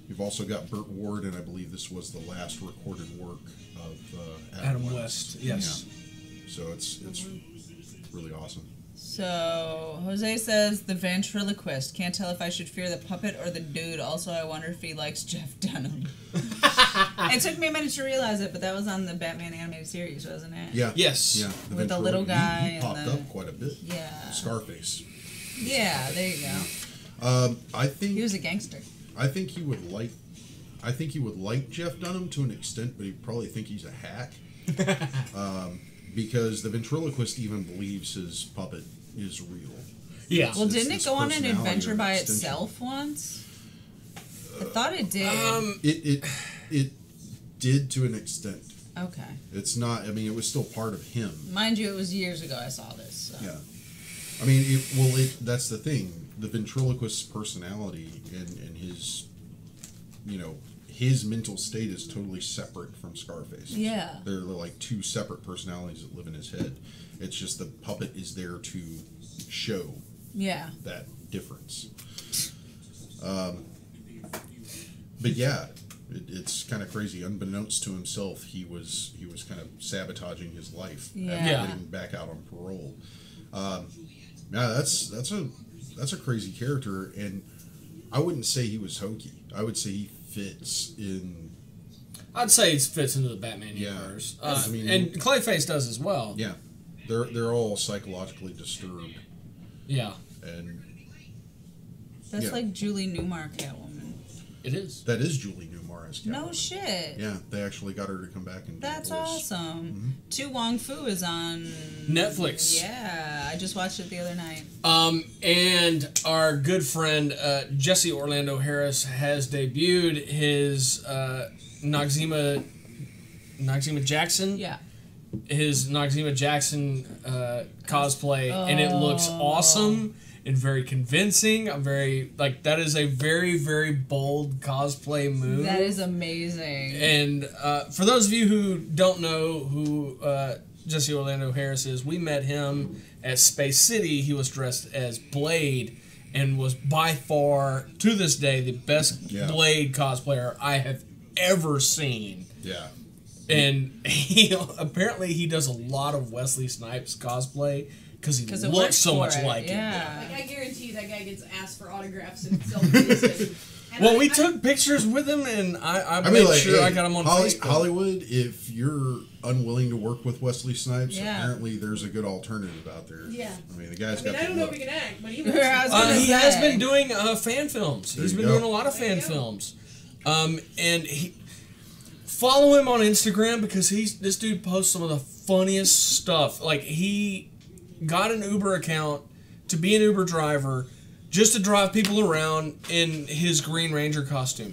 We've also got Burt Ward, and I believe this was the last recorded work of Adam West. Yes. Yeah. So it's really awesome. So, Jose says, the ventriloquist. Can't tell if I should fear the puppet or the dude. Also, I wonder if he likes Jeff Dunham. It took me a minute to realize it, but that was on the Batman animated series, wasn't it? Yeah. Yes. Yeah. With the little guy He popped and up quite a bit. Yeah. Scarface. Yeah, there you go. I think He was a gangster. I think he would like Jeff Dunham to an extent, but he'd probably think he's a hack. Because the ventriloquist even believes his puppet is real. Yeah. Well, It's didn't it this go on an personality adventure or by extension. itself once? I thought it did. It did to an extent. Okay. It's not. I mean, it was still part of him. Mind you, it was years ago I saw this. So. Yeah. I mean, that's the thing. The ventriloquist's personality and his, his mental state is totally separate from Scarface. Yeah. They're like two separate personalities that live in his head. It's just the puppet is there to show Yeah. that difference. But yeah, it's kind of crazy. Unbeknownst to himself, he was kind of sabotaging his life Yeah. after Yeah. getting back out on parole. Yeah, that's a crazy character, and I wouldn't say he was hokey. I would say he fits in. I'd say it fits into the Batman Yeah. universe. I mean, and Clayface does as well. Yeah, they're all psychologically disturbed, Yeah, and That's Yeah. like Julie Newmar Catwoman. it is. that is Julie Newmar as Catwoman. No shit. Yeah, they actually got her to come back and do That's the voice. awesome. Tu Wong Fu is on Netflix. Yeah, I just watched it the other night. And our good friend Jesse Orlando Harris has debuted his Noxzema Jackson. Yeah. His Noxzema Jackson cosplay, and it looks awesome and very convincing. I'm very that is a very, very bold cosplay move. That is amazing. And for those of you who don't know who Jesse Orlando Harris is, we met him at Space City. He was dressed as Blade and was by far, to this day, the best Blade cosplayer I have ever seen. Yeah. And apparently he does a lot of Wesley Snipes cosplay because he it looks works so for much it, like him. yeah. Like, I guarantee you that guy gets asked for autographs and selfies. Well, we took pictures with him, and I I made mean, sure hey, I got him on Facebook. Hollywood, if you're unwilling to work with Wesley Snipes, Yeah. apparently there's a good alternative out there. Yeah. I mean, the guy's I got don't the know if look. he can act, but he I was was. gonna He has say. been doing fan films. There He's you been go. doing a lot of There fan you go. films. And he, Follow him on Instagram because this dude posts some of the funniest stuff. Like, he got an Uber account to be an Uber driver just to drive people around in his Green Ranger costume.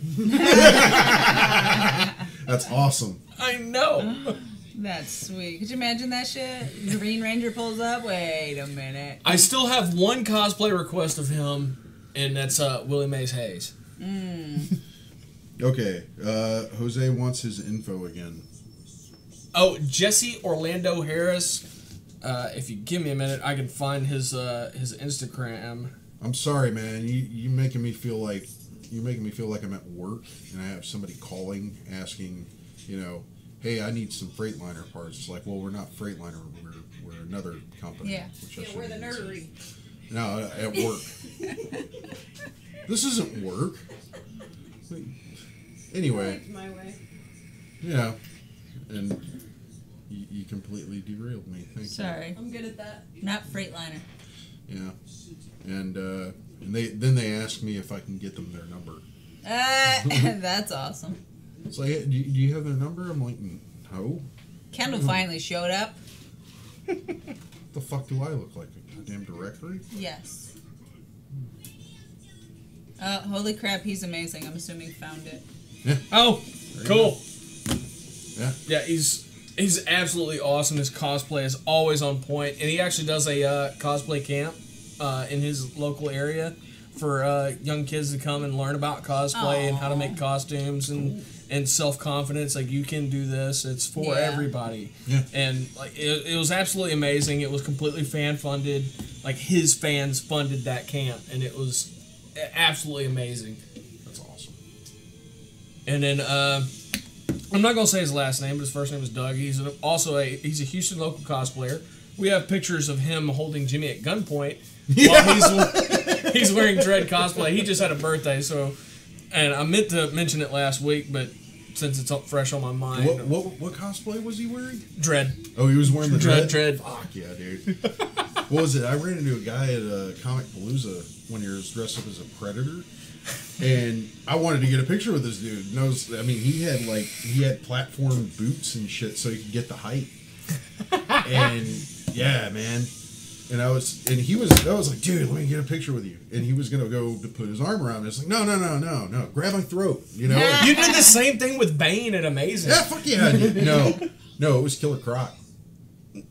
That's awesome. I know. That's sweet. Could you imagine that shit? Green Ranger pulls up. Wait a minute. I still have one cosplay request of him, and that's Willie Mays Hayes. Okay, Jose wants his info again. Oh, Jesse Orlando Harris. If you give me a minute, I can find his Instagram. I'm sorry, man. You making me feel like I'm at work and I have somebody calling asking, hey, I need some Freightliner parts. It's like, well, we're not Freightliner. We're another company. Yeah. We're the nerdery. No, at work. This isn't work. Anyway. My way. Yeah. And you completely derailed me. Thank you. Sorry. I'm good at that. Not Freightliner. Yeah. And they asked me if I can get them their number. That's awesome. It's like, do you have their number? I'm like, no. Kendall finally showed up. The fuck do I look like? A goddamn directory? Yes. Holy crap, he's amazing. I'm assuming found it. Yeah. Oh, cool. Yeah. Yeah, he's absolutely awesome. His cosplay is always on point, and he actually does a cosplay camp in his local area for young kids to come and learn about cosplay and how to make costumes and self-confidence. Like, you can do this. It's for everybody. Yeah. And like it was absolutely amazing. It was completely fan-funded. Like, his fans funded that camp, and it was absolutely amazing. That's awesome. And then I'm not gonna say his last name, but his first name is Doug. He's a Houston local cosplayer. We have pictures of him holding Jimmy at gunpoint while he's wearing Dread cosplay. He just had a birthday, and I meant to mention it last week, but since it's fresh on my mind. What cosplay was he wearing? Dread. Oh, he was wearing the Dread. Fuck yeah, dude. What was it? I ran into a guy at Comic Palooza when he was dressed up as a Predator. And I wanted to get a picture with this dude. And he had platform boots and shit so he could get the height. And yeah, man. And I was like, dude, let me get a picture with you. And he was gonna go to put his arm around me. It's like, no, grab my throat. You did the same thing with Bane at Amazing. Yeah, fuck yeah. I did. No, it was Killer Croc.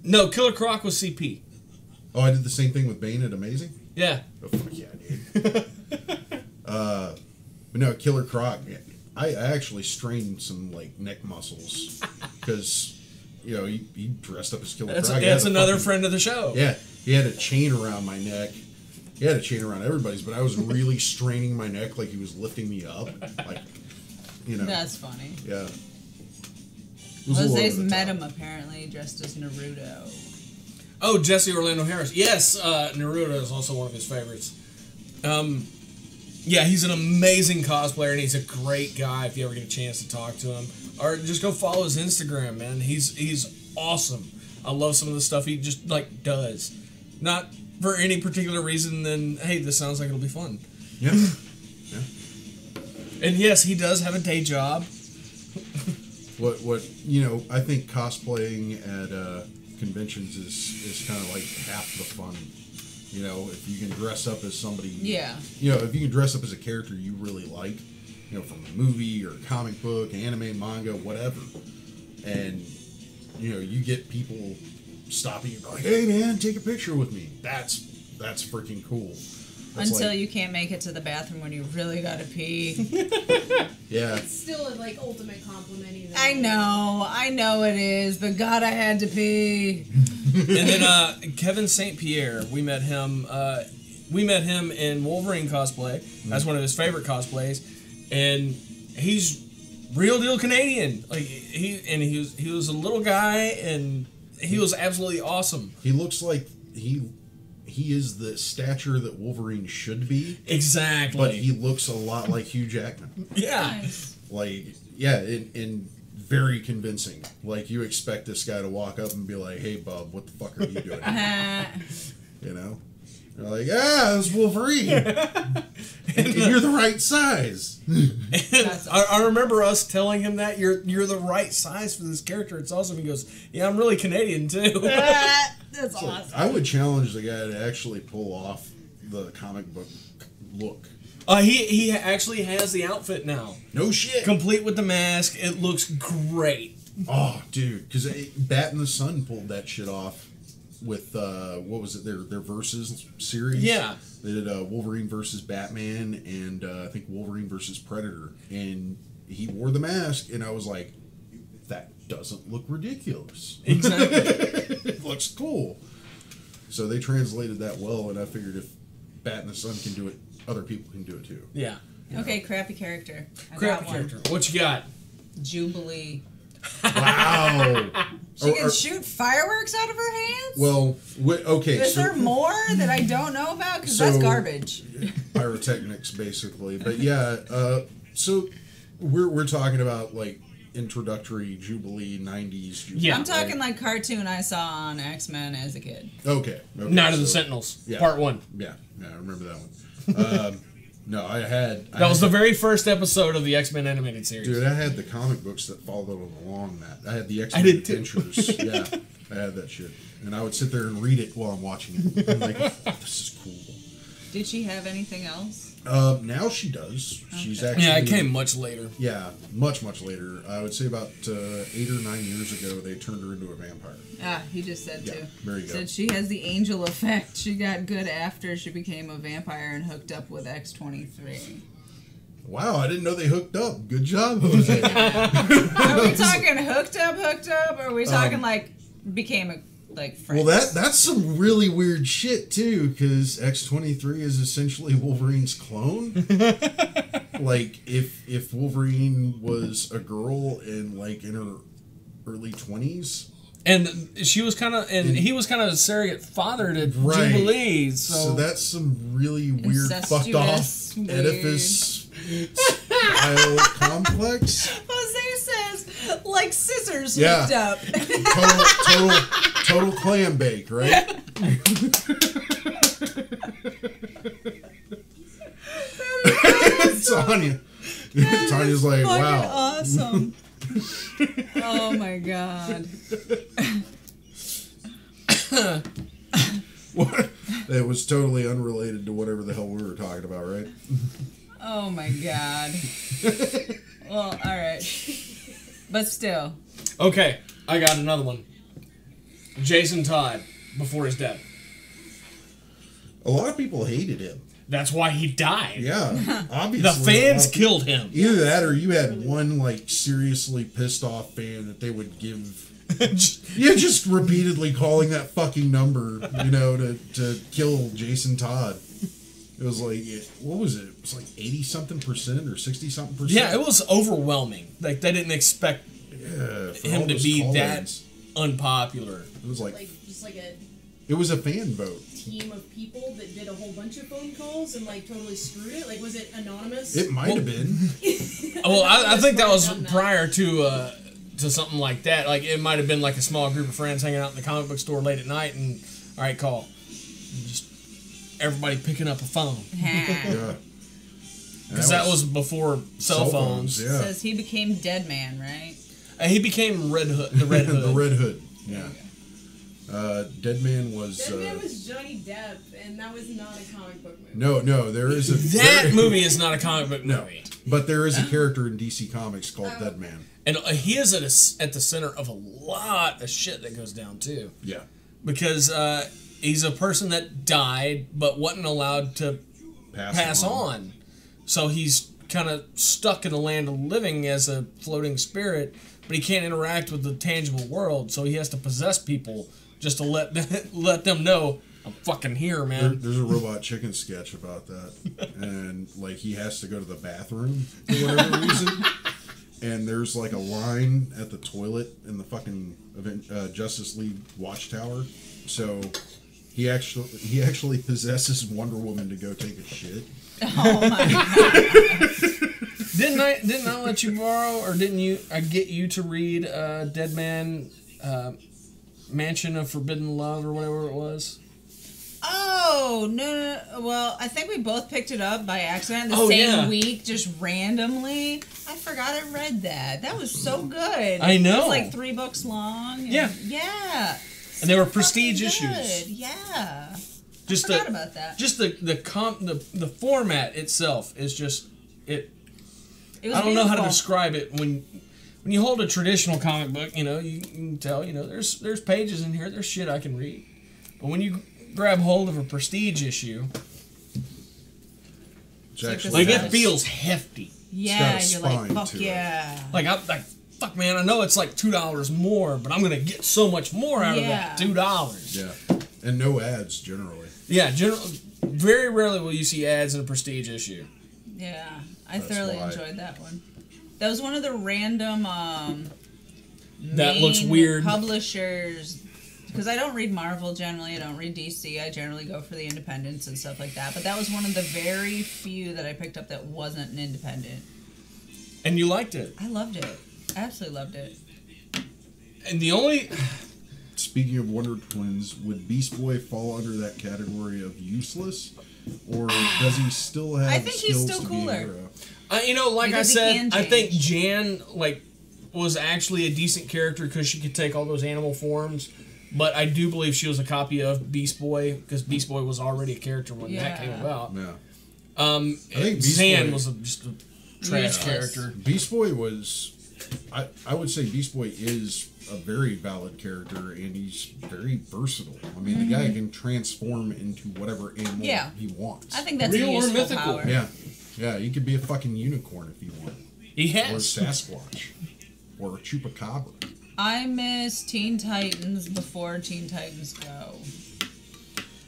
No, Killer Croc was CP. Oh, I did the same thing with Bane at Amazing? Yeah. Oh, fuck yeah, dude. But no, Killer Croc, I actually strained some neck muscles because he dressed up as Killer Croc. That's another friend of the show. Yeah, he had a chain around my neck. He had a chain around everybody's, but I was really straining my neck like he was lifting me up. That's funny. Yeah. Jose's met him apparently dressed as Naruto. Oh, Jesse Orlando Harris. Yes, Naruto is also one of his favorites. Yeah, he's an amazing cosplayer, and he's a great guy if you ever get a chance to talk to him. Or just go follow his Instagram, man. He's awesome. I love some of the stuff he just, does. Not for any particular reason than, hey, this sounds like it'll be fun. Yeah. And yes, he does have a day job. I think cosplaying at conventions is kind of like half the fun. If you can dress up as somebody. Yeah. If you can dress up as a character you really like, from a movie or comic book, anime, manga, whatever, and you get people stopping you, like, hey man, take a picture with me. That's freaking cool. Until you can't make it to the bathroom when you really gotta pee. Yeah. It's still an ultimate compliment. Either I know it is, but God, I had to pee. And then Kevin St. Pierre, we met him in Wolverine cosplay. That's one of his favorite cosplays, and he's real deal Canadian. He was a little guy, and he was absolutely awesome. He looks like he is the stature that Wolverine should be. Exactly. But he looks a lot like Hugh Jackman. Yeah. Nice. And very convincing. You expect this guy to walk up and be like, hey, bub, what the fuck are you doing? They're like, it's Wolverine. And you're the right size. I remember us telling him that you're the right size for this character. It's awesome. He goes, yeah, I'm really Canadian too. That's awesome. I would challenge the guy to actually pull off the comic book look. He actually has the outfit now. No shit. Complete with the mask. It looks great. Oh, dude, because Bat in the Sun pulled that shit off with what was it? Their Versus series. Yeah, they did Wolverine versus Batman, and I think Wolverine versus Predator, and he wore the mask, and I was like, that doesn't look ridiculous. Exactly. It looks cool. So they translated that well, and I figured if Bat in the Sun can do it, other people can do it too. Yeah. Okay, crappy character. Crappy character. What you got? Jubilee. Wow. She can shoot fireworks out of her hands? Well, okay. Is there more that I don't know about? Because that's garbage. Pyrotechnics, basically. But yeah, so we're talking about like introductory Jubilee 90s Jubilee. Yeah. I'm talking like cartoon I saw on X-Men as a kid. Okay. Night of the Sentinels, yeah. Part 1. Yeah, I remember that one. No, That was the very first episode of the X-Men animated series. Dude, I had the comic books that followed along that. I had the X-Men Adventures. Yeah, I had that shit. And I would sit there and read it while I'm watching it. I'm like, this is cool. Did she have anything else? Now she does. Okay. She's actually... Yeah, it came much later. Yeah, much later. I would say about 8 or 9 years ago, they turned her into a vampire. Ah, he just said too. There you go. Said she has the angel effect. She got good after she became a vampire and hooked up with X-23. Wow, I didn't know they hooked up. Good job, Jose. Are we talking hooked up, or are we talking like became a friends? Well, that's some really weird shit too, because X-23 is essentially Wolverine's clone. Like if Wolverine was a girl in her early 20s. And she was kind of, and he was kind of a surrogate father to Jubilee. So that's some really weird, fucked off Oedipus style complex. Jose says, like scissors hooked up. Total clam bake, right? Tanya's like, wow, awesome. Oh my god. What? It was totally unrelated to whatever the hell we were talking about, right? Oh my god. Well, alright. But still. Okay, I got another one. Jason Todd, before his death. A lot of people hated him. That's why he died. Yeah, obviously. The fans killed him. Either that, or you had one seriously pissed off fan that they would give. Just repeatedly calling that fucking number, to kill Jason Todd. It was like, what was it? It was like 80-something% or 60-something%. Yeah, it was overwhelming. Like they didn't expect him to be that unpopular. It was it was a fan vote. Team of people that did a whole bunch of phone calls and totally screwed it. Was it anonymous? It might have been. Well, I think that was prior to something like that. Like it might have been like a small group of friends hanging out in the comic book store late at night, and all right, call. And just everybody picking up a phone. Yeah. Because that was before cell phones. Yeah. Says he became Dead Man, right? He became Red Hood. The Red Hood. The Red Hood. Yeah. Dead Man was Johnny Depp, and that was not a comic book movie. No, there is a... That movie is not a comic book movie. But there is a character in DC Comics called Dead Man. And he is at the center of a lot of shit that goes down, too. Yeah. Because he's a person that died, but wasn't allowed to pass on. So he's kind of stuck in the land of living as a floating spirit, but he can't interact with the tangible world, so he has to possess people just to let them know, I'm fucking here, man. There's a Robot Chicken sketch about that. And, he has to go to the bathroom for whatever reason. And there's, a line at the toilet in the fucking Justice League Watchtower. So he actually possesses Wonder Woman to go take a shit. Oh, my God. Didn't I let you borrow, or didn't I get you to read Dead Man... Mansion of Forbidden Love or whatever it was? Oh, Oh, no. Well, I think we both picked it up by accident the same week, just randomly. I forgot I read that. That was so good. I know. It was like 3 books long. Yeah. Yeah. And they were prestige issues. Yeah. Just I forgot about that. Just the format itself is just it. It was I don't know how to beautiful. describe it. When you hold a traditional comic book, you can tell, there's pages in here, there's shit I can read. But when you grab hold of a prestige issue, it feels hefty. Yeah, it's you're got a like, spine fuck to it. yeah. Like fuck man, I know it's like $2 more, but I'm gonna get so much more out of that $2. Yeah, and no ads generally. Yeah, very rarely will you see ads in a prestige issue. Yeah, I thoroughly enjoyed that one. That was one of the random that looks weird publishers, because I don't read Marvel generally, I don't read DC, I generally go for the independents and stuff like that, but that was one of the very few that I picked up that wasn't an independent. And you liked it. I loved it. I absolutely loved it. And the only... Speaking of Wonder Twins, would Beast Boy fall under that category of useless? Or does he still have I think he's skills still to cooler. be a hero? Like Because I he can said, I think change. Jan, was actually a decent character because she could take all those animal forms. But I do believe she was a copy of Beast Boy, because Beast Boy was already a character when that came about. Yeah. I think Beast Zan Boy- was just a trash character. Beast Boy was... I would say Beast Boy is a very valid character, and he's very versatile. I mean, the guy can transform into whatever animal he wants. I think that's Real a or useful mythical. power. Yeah, he could be a fucking unicorn if he wanted. He Or a has. Sasquatch. Or a Chupacabra. I miss Teen Titans before Teen Titans Go.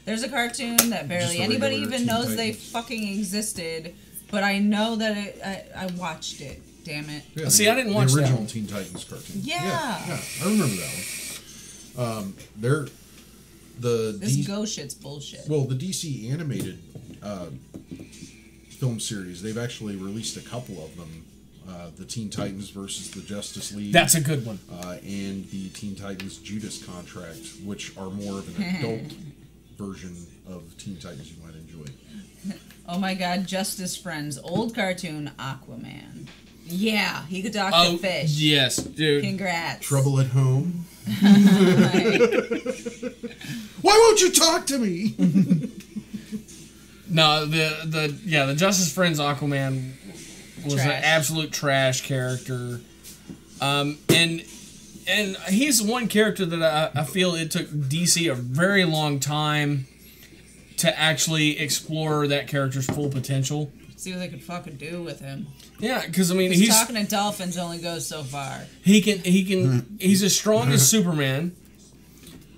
There's a cartoon that barely Just a anybody regular even Teen knows they Titans. fucking existed, but I know that I watched it. Damn it. Yeah, See, I didn't watch the that original one. Teen Titans cartoon. Yeah. I remember that one. This Go shit's bullshit. Well, the DC animated film series, they've actually released a couple of them. The Teen Titans versus the Justice League. That's a good one. And the Teen Titans Judas Contract, which are more of an adult version of Teen Titans you might enjoy. Oh my god, Justice Friends, old cartoon Aquaman. Yeah, he could talk to fish. Yes, dude. Congrats. Trouble at Home. Why won't you talk to me? No, the Justice Friends Aquaman was an absolute trash character. And he's one character that I feel it took DC a very long time to actually explore that character's full potential. See what they could fucking do with him. Yeah, because I mean, He's talking to dolphins only goes so far. He's as strong as Superman.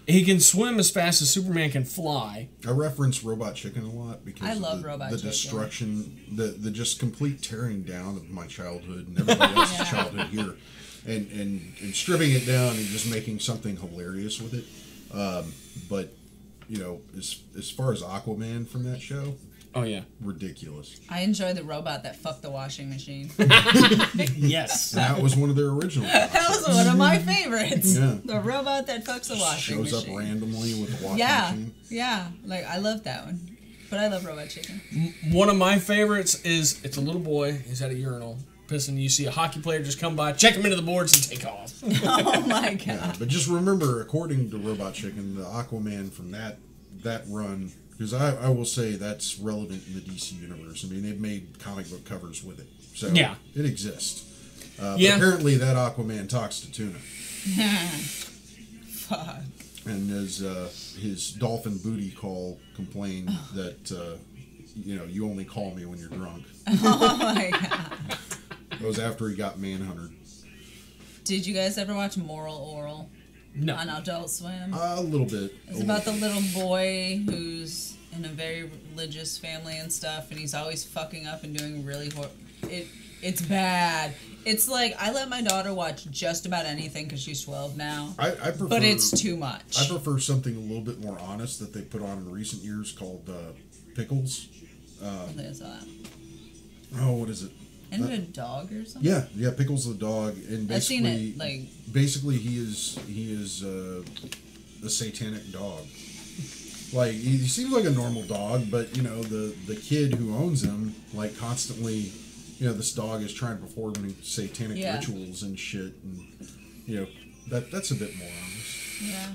He can swim as fast as Superman can fly. I reference Robot Chicken a lot because I of love Robot Chicken. destruction, the just complete tearing down of my childhood and everybody else's childhood here, and stripping it down and just making something hilarious with it. But as far as Aquaman from that show, oh yeah, ridiculous. I enjoy the robot that fucked the washing machine. Yes, that was one of their original. That was one of my favorites. Yeah. The robot that fucks the washing Shows machine. up randomly with a washing machine. Yeah. Like, I love that one. But I love Robot Chicken. one of my favorites is it's a little boy. He's at a urinal pissing. You see a hockey player just come by, check him into the boards, and take off. Oh my god. Yeah, but just remember, according to Robot Chicken, the Aquaman from that run, because I will say that's relevant in the DC universe. I mean, they've made comic book covers with it, so Yeah. it exists. But Yeah. apparently, that Aquaman talks to Tuna, Fuck. and as his dolphin booty call complained that you only call me when you're drunk. Oh my god. That was after he got manhunted. Did you guys ever watch Moral Oral No. on Adult Swim? A little bit. It's about the little boy who's in a very religious family and stuff, and he's always fucking up and doing really it's bad. It's like, I let my daughter watch just about anything because she's 12 now. I prefer, but it's too much. I prefer something a little bit more honest that they put on in recent years called Pickles. I think I saw that. Oh, what is it? And a dog or something? Yeah, Pickles the dog, and basically, I've seen it, like... basically he is a satanic dog. Like, he seems like a normal dog, but, you know, the kid who owns him, like, constantly, you know, this dog is trying to perform satanic rituals and shit, and, you know, that's a bit more honest. Yeah.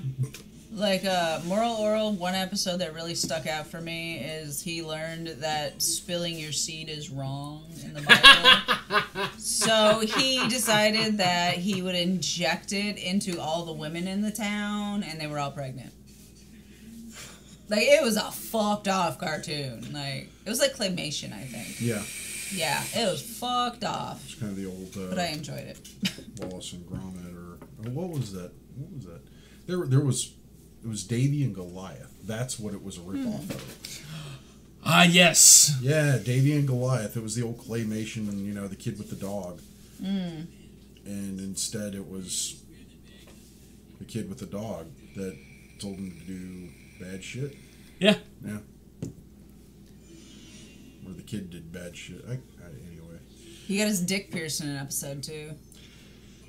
Like, Moral Oral, one episode that really stuck out for me is he learned that spilling your seed is wrong in the Bible. So he decided that he would inject it into all the women in the town, and they were all pregnant. Like, it was a fucked off cartoon. Like, it was like claymation, I think. Yeah. Yeah, it was fucked off. It's kind of the old... but I enjoyed it. Wallace and Gromit, or what was that? What was that? There was... It was Davy and Goliath. That's what it was a ripoff of. Ah, yes. Yeah, Davy and Goliath. It was the old claymation, you know, the kid with the dog. And instead it was the kid with the dog that told him to do bad shit. Yeah. Yeah. Or the kid did bad shit. Anyway. He got his dick pierced in an episode, too.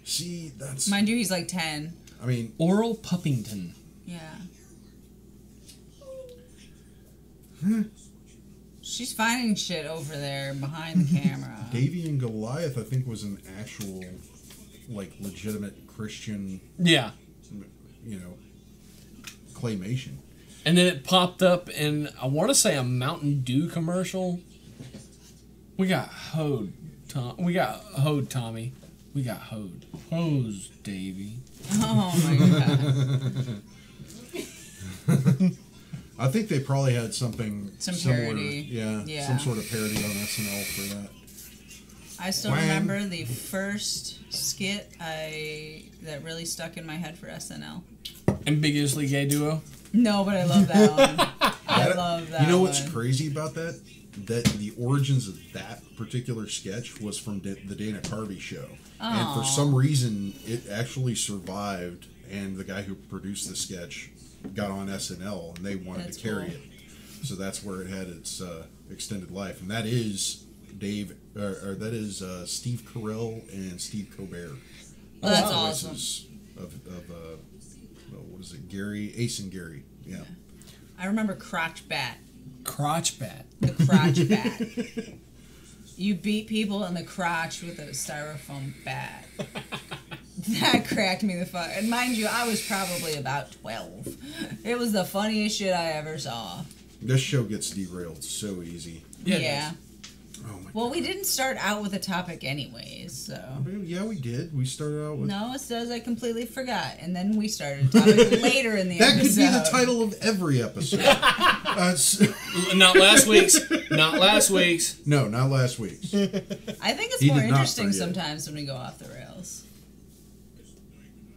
See, that's... Mind you, he's like 10. I mean... Oral Puppington. Yeah. She's finding shit over there behind the camera. Davy and Goliath, I think, was an actual, like, legitimate Christian... Yeah. You know, claymation. And then it popped up in, I want to say, a Mountain Dew commercial. We got hoed, Tom. We got hoed, Tommy. We got hoed. Hose, Davy. Oh my god. I think they probably had something similar. Parody. Yeah, some sort of parody on SNL for that. I still remember the first skit that really stuck in my head for SNL. Ambiguously Gay Duo? No, but I love that one. I love that. You know what's one. crazy about that? That the origins of that particular sketch was from the Dana Carvey show. And for some reason, it actually survived, and the guy who produced the sketch got on SNL, and they wanted to carry it. So that's where it had its extended life. And that is Steve Carell and Steve Colbert. Oh, that's awesome. Of what is it? Gary, Ace and Gary. Yeah. I remember Crotch Bat. Crotch Bat. The Crotch Bat. You beat people in the crotch with a styrofoam bat. That cracked me the fuck. And mind you, I was probably about 12. It was the funniest shit I ever saw. This show gets derailed so easy. Yeah. Oh my well, God. we didn't start out with a topic anyways, so. Yeah, we did. We started out with... No, it says I completely forgot. And then we started a topic later in the that episode. Could be the title of every episode. Not last week's. Not last week's. No, not last week's. I think it's He more did not interesting forget. sometimes when we go off the rails.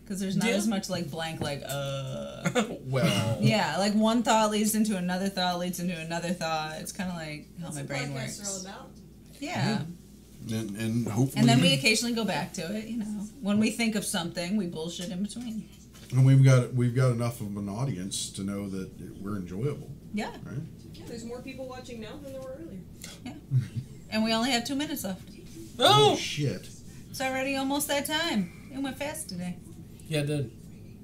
Because there's not as much like blank, like, Well... Yeah, like one thought leads into another thought, leads into another thought. It's kind of like how my brain works. That's what podcasts are all about. Yeah. And hopefully... And then we occasionally go back to it, you know. When we think of something, we bullshit in between. And we've got enough of an audience to know that we're enjoyable. Yeah. Right? Yeah, there's more people watching now than there were earlier. Yeah. And we only have 2 minutes left. Oh! Shit. It's already almost that time. It went fast today. Yeah, it did.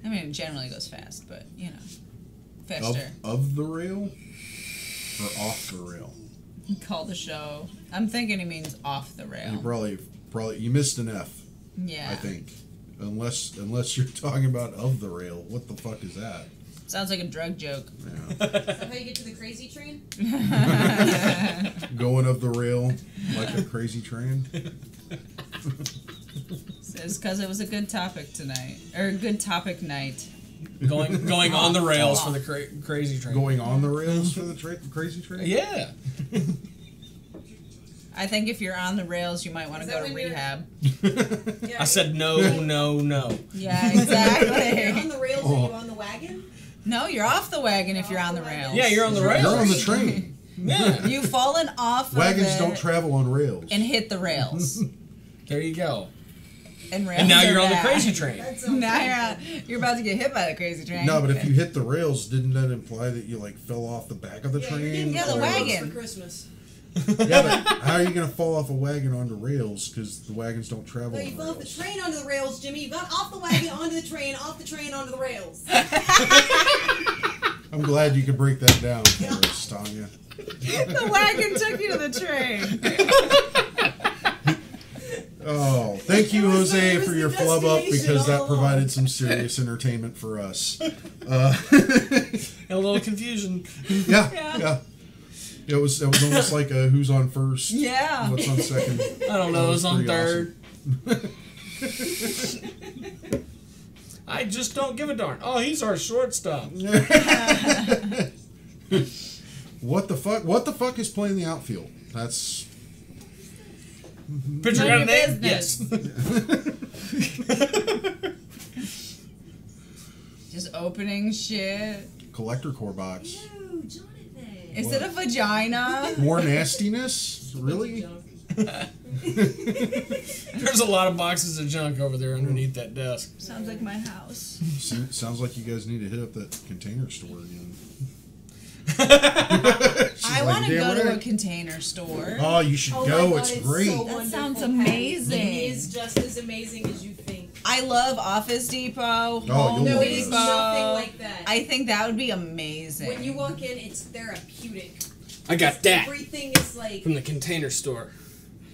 I mean, it generally goes fast, but, you know. Faster. Of the rail? Or off the rail? Call the show. I'm thinking he means off the rail. You probably you missed an F. Yeah. I think. Unless you're talking about of the rail. What the fuck is that? Sounds like a drug joke. Yeah. Is that how you get to the crazy train? Going of the rail like a crazy train. It's because it was a good topic tonight. Or a good topic night. Going on the rails for the crazy train. Going on the rails for the crazy train? Yeah. I think if you're on the rails, you might want to Is go that to when you're- rehab. Yeah, I said no, no, no. Yeah, You're on exactly. the rails, are you on the wagon? No, you're off the wagon if you're on the rails. Yeah, you're on the rails. You're on the train. Yeah. You've fallen off Wagons of it don't travel on rails. and hit the rails. There you go. And rails And now are you're on the bad. crazy train. That sounds Now painful. you're about to get hit by the crazy train. No, but if you hit the rails, didn't that imply that you like fell off the back of the Yeah, train? you're getting Yeah, the all wagon. clothes for Christmas. Yeah, but how are you going to fall off a wagon onto rails? Because the wagons don't travel No, you on fell off the rails. train onto the rails, Jimmy. You got off the wagon onto the train, off the train onto the rails. I'm glad you could break that down for us, Tanya. The wagon took you to the train. Oh, thank you, Jose, for your flub up because that all provided some serious entertainment for us. A little confusion. Yeah. It was almost like a who's on first. Yeah. What's on second? I don't know. It was on pretty third. I just don't give a darn. Oh, he's our shortstop. What the fuck? What the fuck is playing the outfield? That's Pitcher got a name? Yes. Just opening shit. collector core box. No, Jonathan. Is it a vagina? More nastiness? Really? There's a lot of boxes of junk over there underneath that desk. Sounds like my house. Sounds like you guys need to hit up that container store again. I want to go to a right. container store. Oh, you should Oh go. my God, It's great. So That sounds wonderful, Patty. amazing. It is just as amazing as you think. I love Office Depot, you'll Home love No, it. it's Depot. nothing like that. I think that would be amazing. When you walk in, it's therapeutic. I got that Everything is like. from the container store.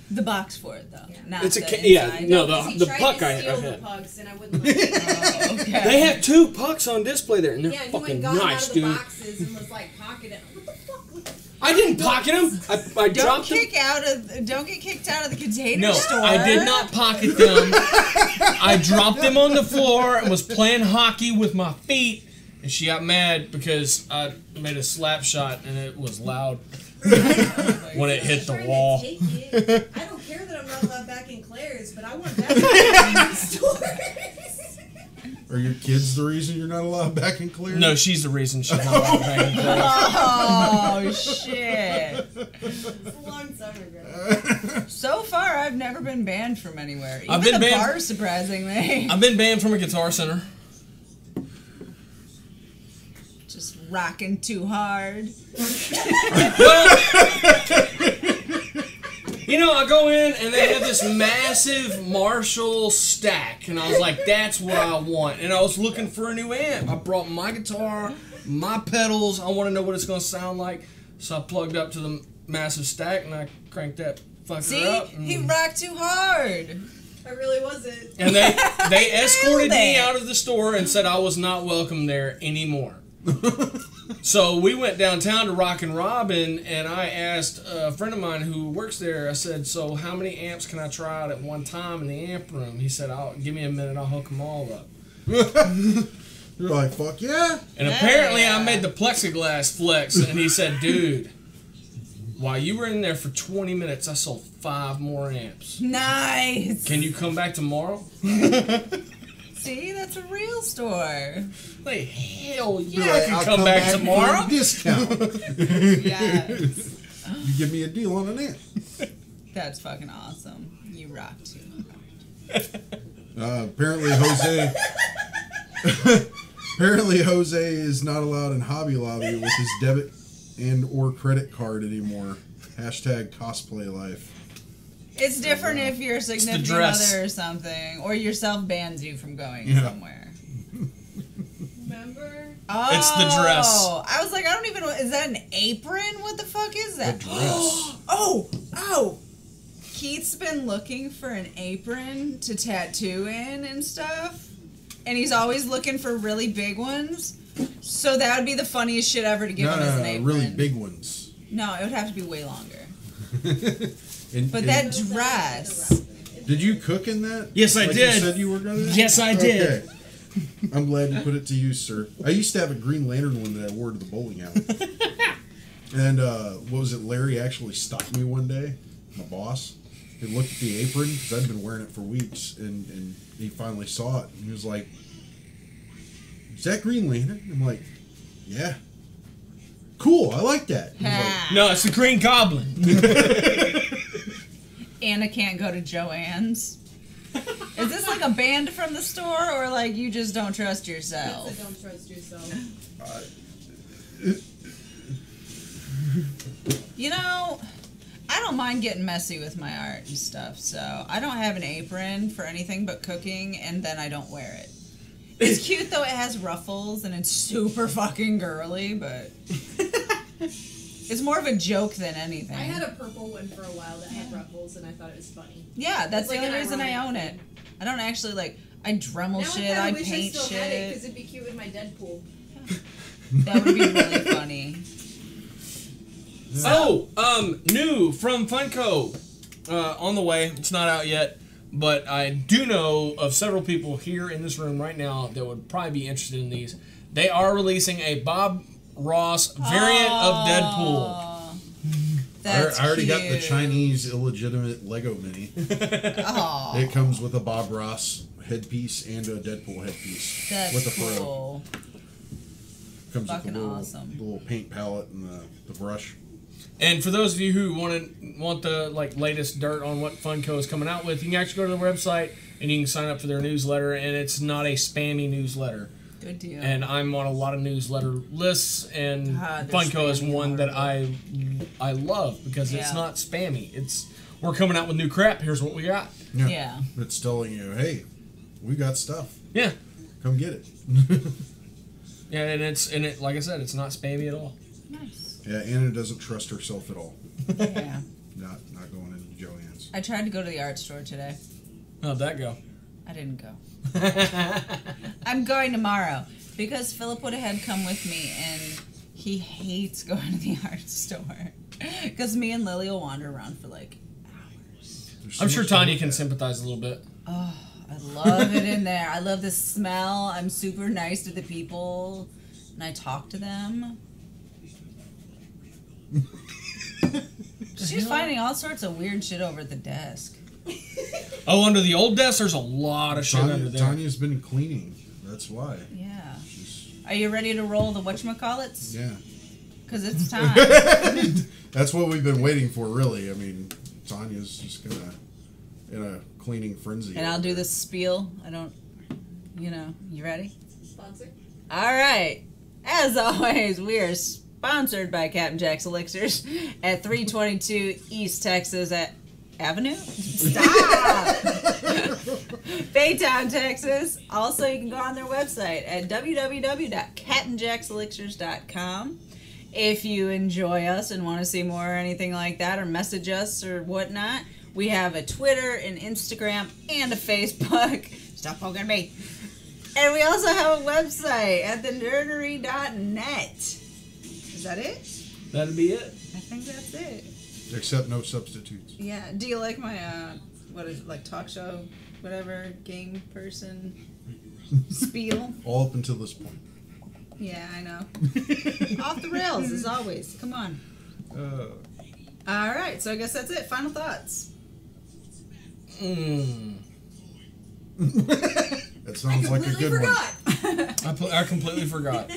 the box for it though, not It's a the ca- yeah, inside. no, Because he the tried puck to I steal the had. pucks, and I wouldn't let him. Oh, okay. They have 2 pucks on display there, and they're Yeah, and he fucking went got nice, out of the dude. boxes and was like pocketing. What the fuck? I didn't pocket them. I Don't dropped them. don't get kicked out of the container No, store. I did not pocket them. I dropped them on the floor and was playing hockey with my feet, and she got mad because I made a slap shot and it was loud when it hit the Trying to wall. take it. I don't care that I'm not allowed back in Claire's, but I want that back in the store. Are your kids the reason you're not allowed back in Clear? No, she's the reason she's not allowed back in class. Oh shit! It's a long time ago. So far, I've never been banned from anywhere. Even I've been the banned- bar, surprisingly. I've been banned from a Guitar Center. Just rocking too hard. Well, you know, I go in and they have this massive Marshall stack, and I was like, that's what I want. And I was looking for a new amp. I brought my guitar, my pedals. I want to know what it's going to sound like. So I plugged up to the massive stack, and I cranked that fucker See, up. And, he rocked too hard. I really wasn't. and they escorted me it. out of the store and said I was not welcome there anymore. So we went downtown to Rockin' Robin, and I asked a friend of mine who works there, I said, so how many amps can I try out at one time in the amp room? He said, give me a minute, I'll hook them all up. You're like, fuck yeah. And Yeah. apparently I made the plexiglass flex, and he said, dude, while you were in there for 20 minutes, I sold 5 more amps. Nice. Can you come back tomorrow? See, that's a real store. Like, hell You're yeah, like, I can I'll come back for tomorrow. a discount. Yes. You give me a deal on an amp. That's fucking awesome. You rock too. Apparently Jose is not allowed in Hobby Lobby with his debit and or credit card anymore. Hashtag cosplay life. It's different if your significant dress. other or something, or yourself bans you from going Yeah. somewhere. Remember? Oh, It's the dress. I was like, I don't even know. Is that an apron? What the fuck is The that? dress. Oh! Keith's been looking for an apron to tattoo in and stuff. And he's always looking for really big ones. So that would be the funniest shit ever to give him as an apron. really big ones. No, it would have to be way longer. And, But and that dress. did you cook in that? Yes, I like did. You said you were gonna. Yes, I did. Okay. I'm glad you put it to use, sir. I used to have a Green Lantern one that I wore to the bowling alley. And what was it? Larry actually stopped me one day, my boss, and looked at the apron because I'd been wearing it for weeks, and he finally saw it and he was like, "Is that Green Lantern?" I'm like, "Yeah." Cool, I like that. He was like, No, it's the Green Goblin. Anna can't go to Joann's. Is this like a band from the store, or like you just don't trust yourself? That's a don't trust yourself. You know, I don't mind getting messy with my art and stuff, so I don't have an apron for anything but cooking, and then I don't wear it. It's cute though. It has ruffles and it's super fucking girly, but it's more of a joke than anything. I had a purple one for a while that had ruffles, and I thought it was funny. Yeah, that's It's the like only an reason I own ironic it. I don't actually like. I Dremel shit. Now I wish paint I still had it shit. because it'd be cute with my Deadpool. That would be really funny. New from Funko on the way. It's not out yet, but I do know of several people here in this room right now that would probably be interested in these. They are releasing a Bob Ross variant of Deadpool. That's I already got the cute. Chinese illegitimate Lego mini. Aw, It comes with a Bob Ross headpiece and a Deadpool headpiece that's with a fro. cool. Comes Fucking with the awesome. little paint palette and the brush. And for those of you who want the latest dirt on what Funko is coming out with, you can actually go to their website and you can sign up for their newsletter, and it's not a spammy newsletter. Good deal. And I'm on a lot of newsletter lists, and they're Funko is spammy one that horrible. I love because it's Yeah. not spammy. We're coming out with new crap. Here's what we got. Yeah. It's telling you, hey, we got stuff. Yeah, Come get it. yeah, and it like I said, it's not spammy at all. Nice. Yeah, Anna doesn't trust herself at all. Yeah. Not going into Joann's. I tried to go to the art store today. How'd that go? I didn't go. I'm going tomorrow because Philip would have had come with me, and he hates going to the art store because me and Lily will wander around for like hours. There's so I'm sure much to Tanya look can at. sympathize a little bit. Oh, I love it in there. I love the smell. I'm super nice to the people, and I talk to them. She's finding all sorts of weird shit over at the desk. Oh, under the old desk, there's a lot of shit under there. Tanya's been cleaning. That's why. Yeah. She's, Are you ready to roll the whatchamacallits? yeah. Because it's time. That's what we've been waiting for, really. I mean, Tanya's just in a cleaning frenzy. And I'll do the spiel. I don't, you ready? Sponsor. All right. As always, we are sponsored by Captain Jack's Elixirs at 322 East Texas Avenue. Stop! Baytown, Texas. Also, you can go on their website at www.captainjackselixirs.com. If you enjoy us and want to see more or anything like that, or message us or whatnot, we have a Twitter, an Instagram, and a Facebook. Stop poking me. And we also have a website at thenerdery.net. Is that it? That'd be it. I think that's it. Except no substitutes. Yeah. Do you like my, what is it, like talk show, whatever, game person spiel? All up until this point. Yeah, I know. Off the rails, as always. Come on. All right, so I guess that's it. Final thoughts. That sounds like a good one. I completely forgot.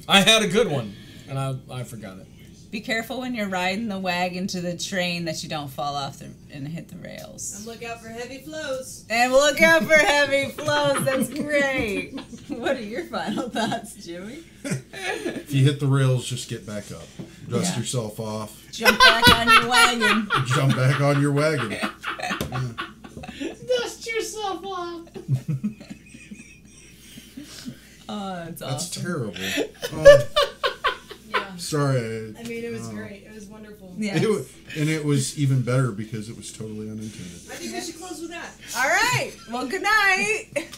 I had a good one, and I forgot it. Be careful when you're riding the wagon to the train that you don't fall off and hit the rails. And look out for heavy flows. And look out for heavy flows. That's great. What are your final thoughts, Jimmy? If you hit the rails, just get back up. Dust Yeah. yourself off. Jump back on your wagon. Jump back on your wagon. Dust yourself off. Oh, that's That's awesome. terrible. Yeah. Sorry. I mean, it was great. It was wonderful. Yeah. And it was even better because it was totally unintended. I think we should close with that. All right. Well, good night.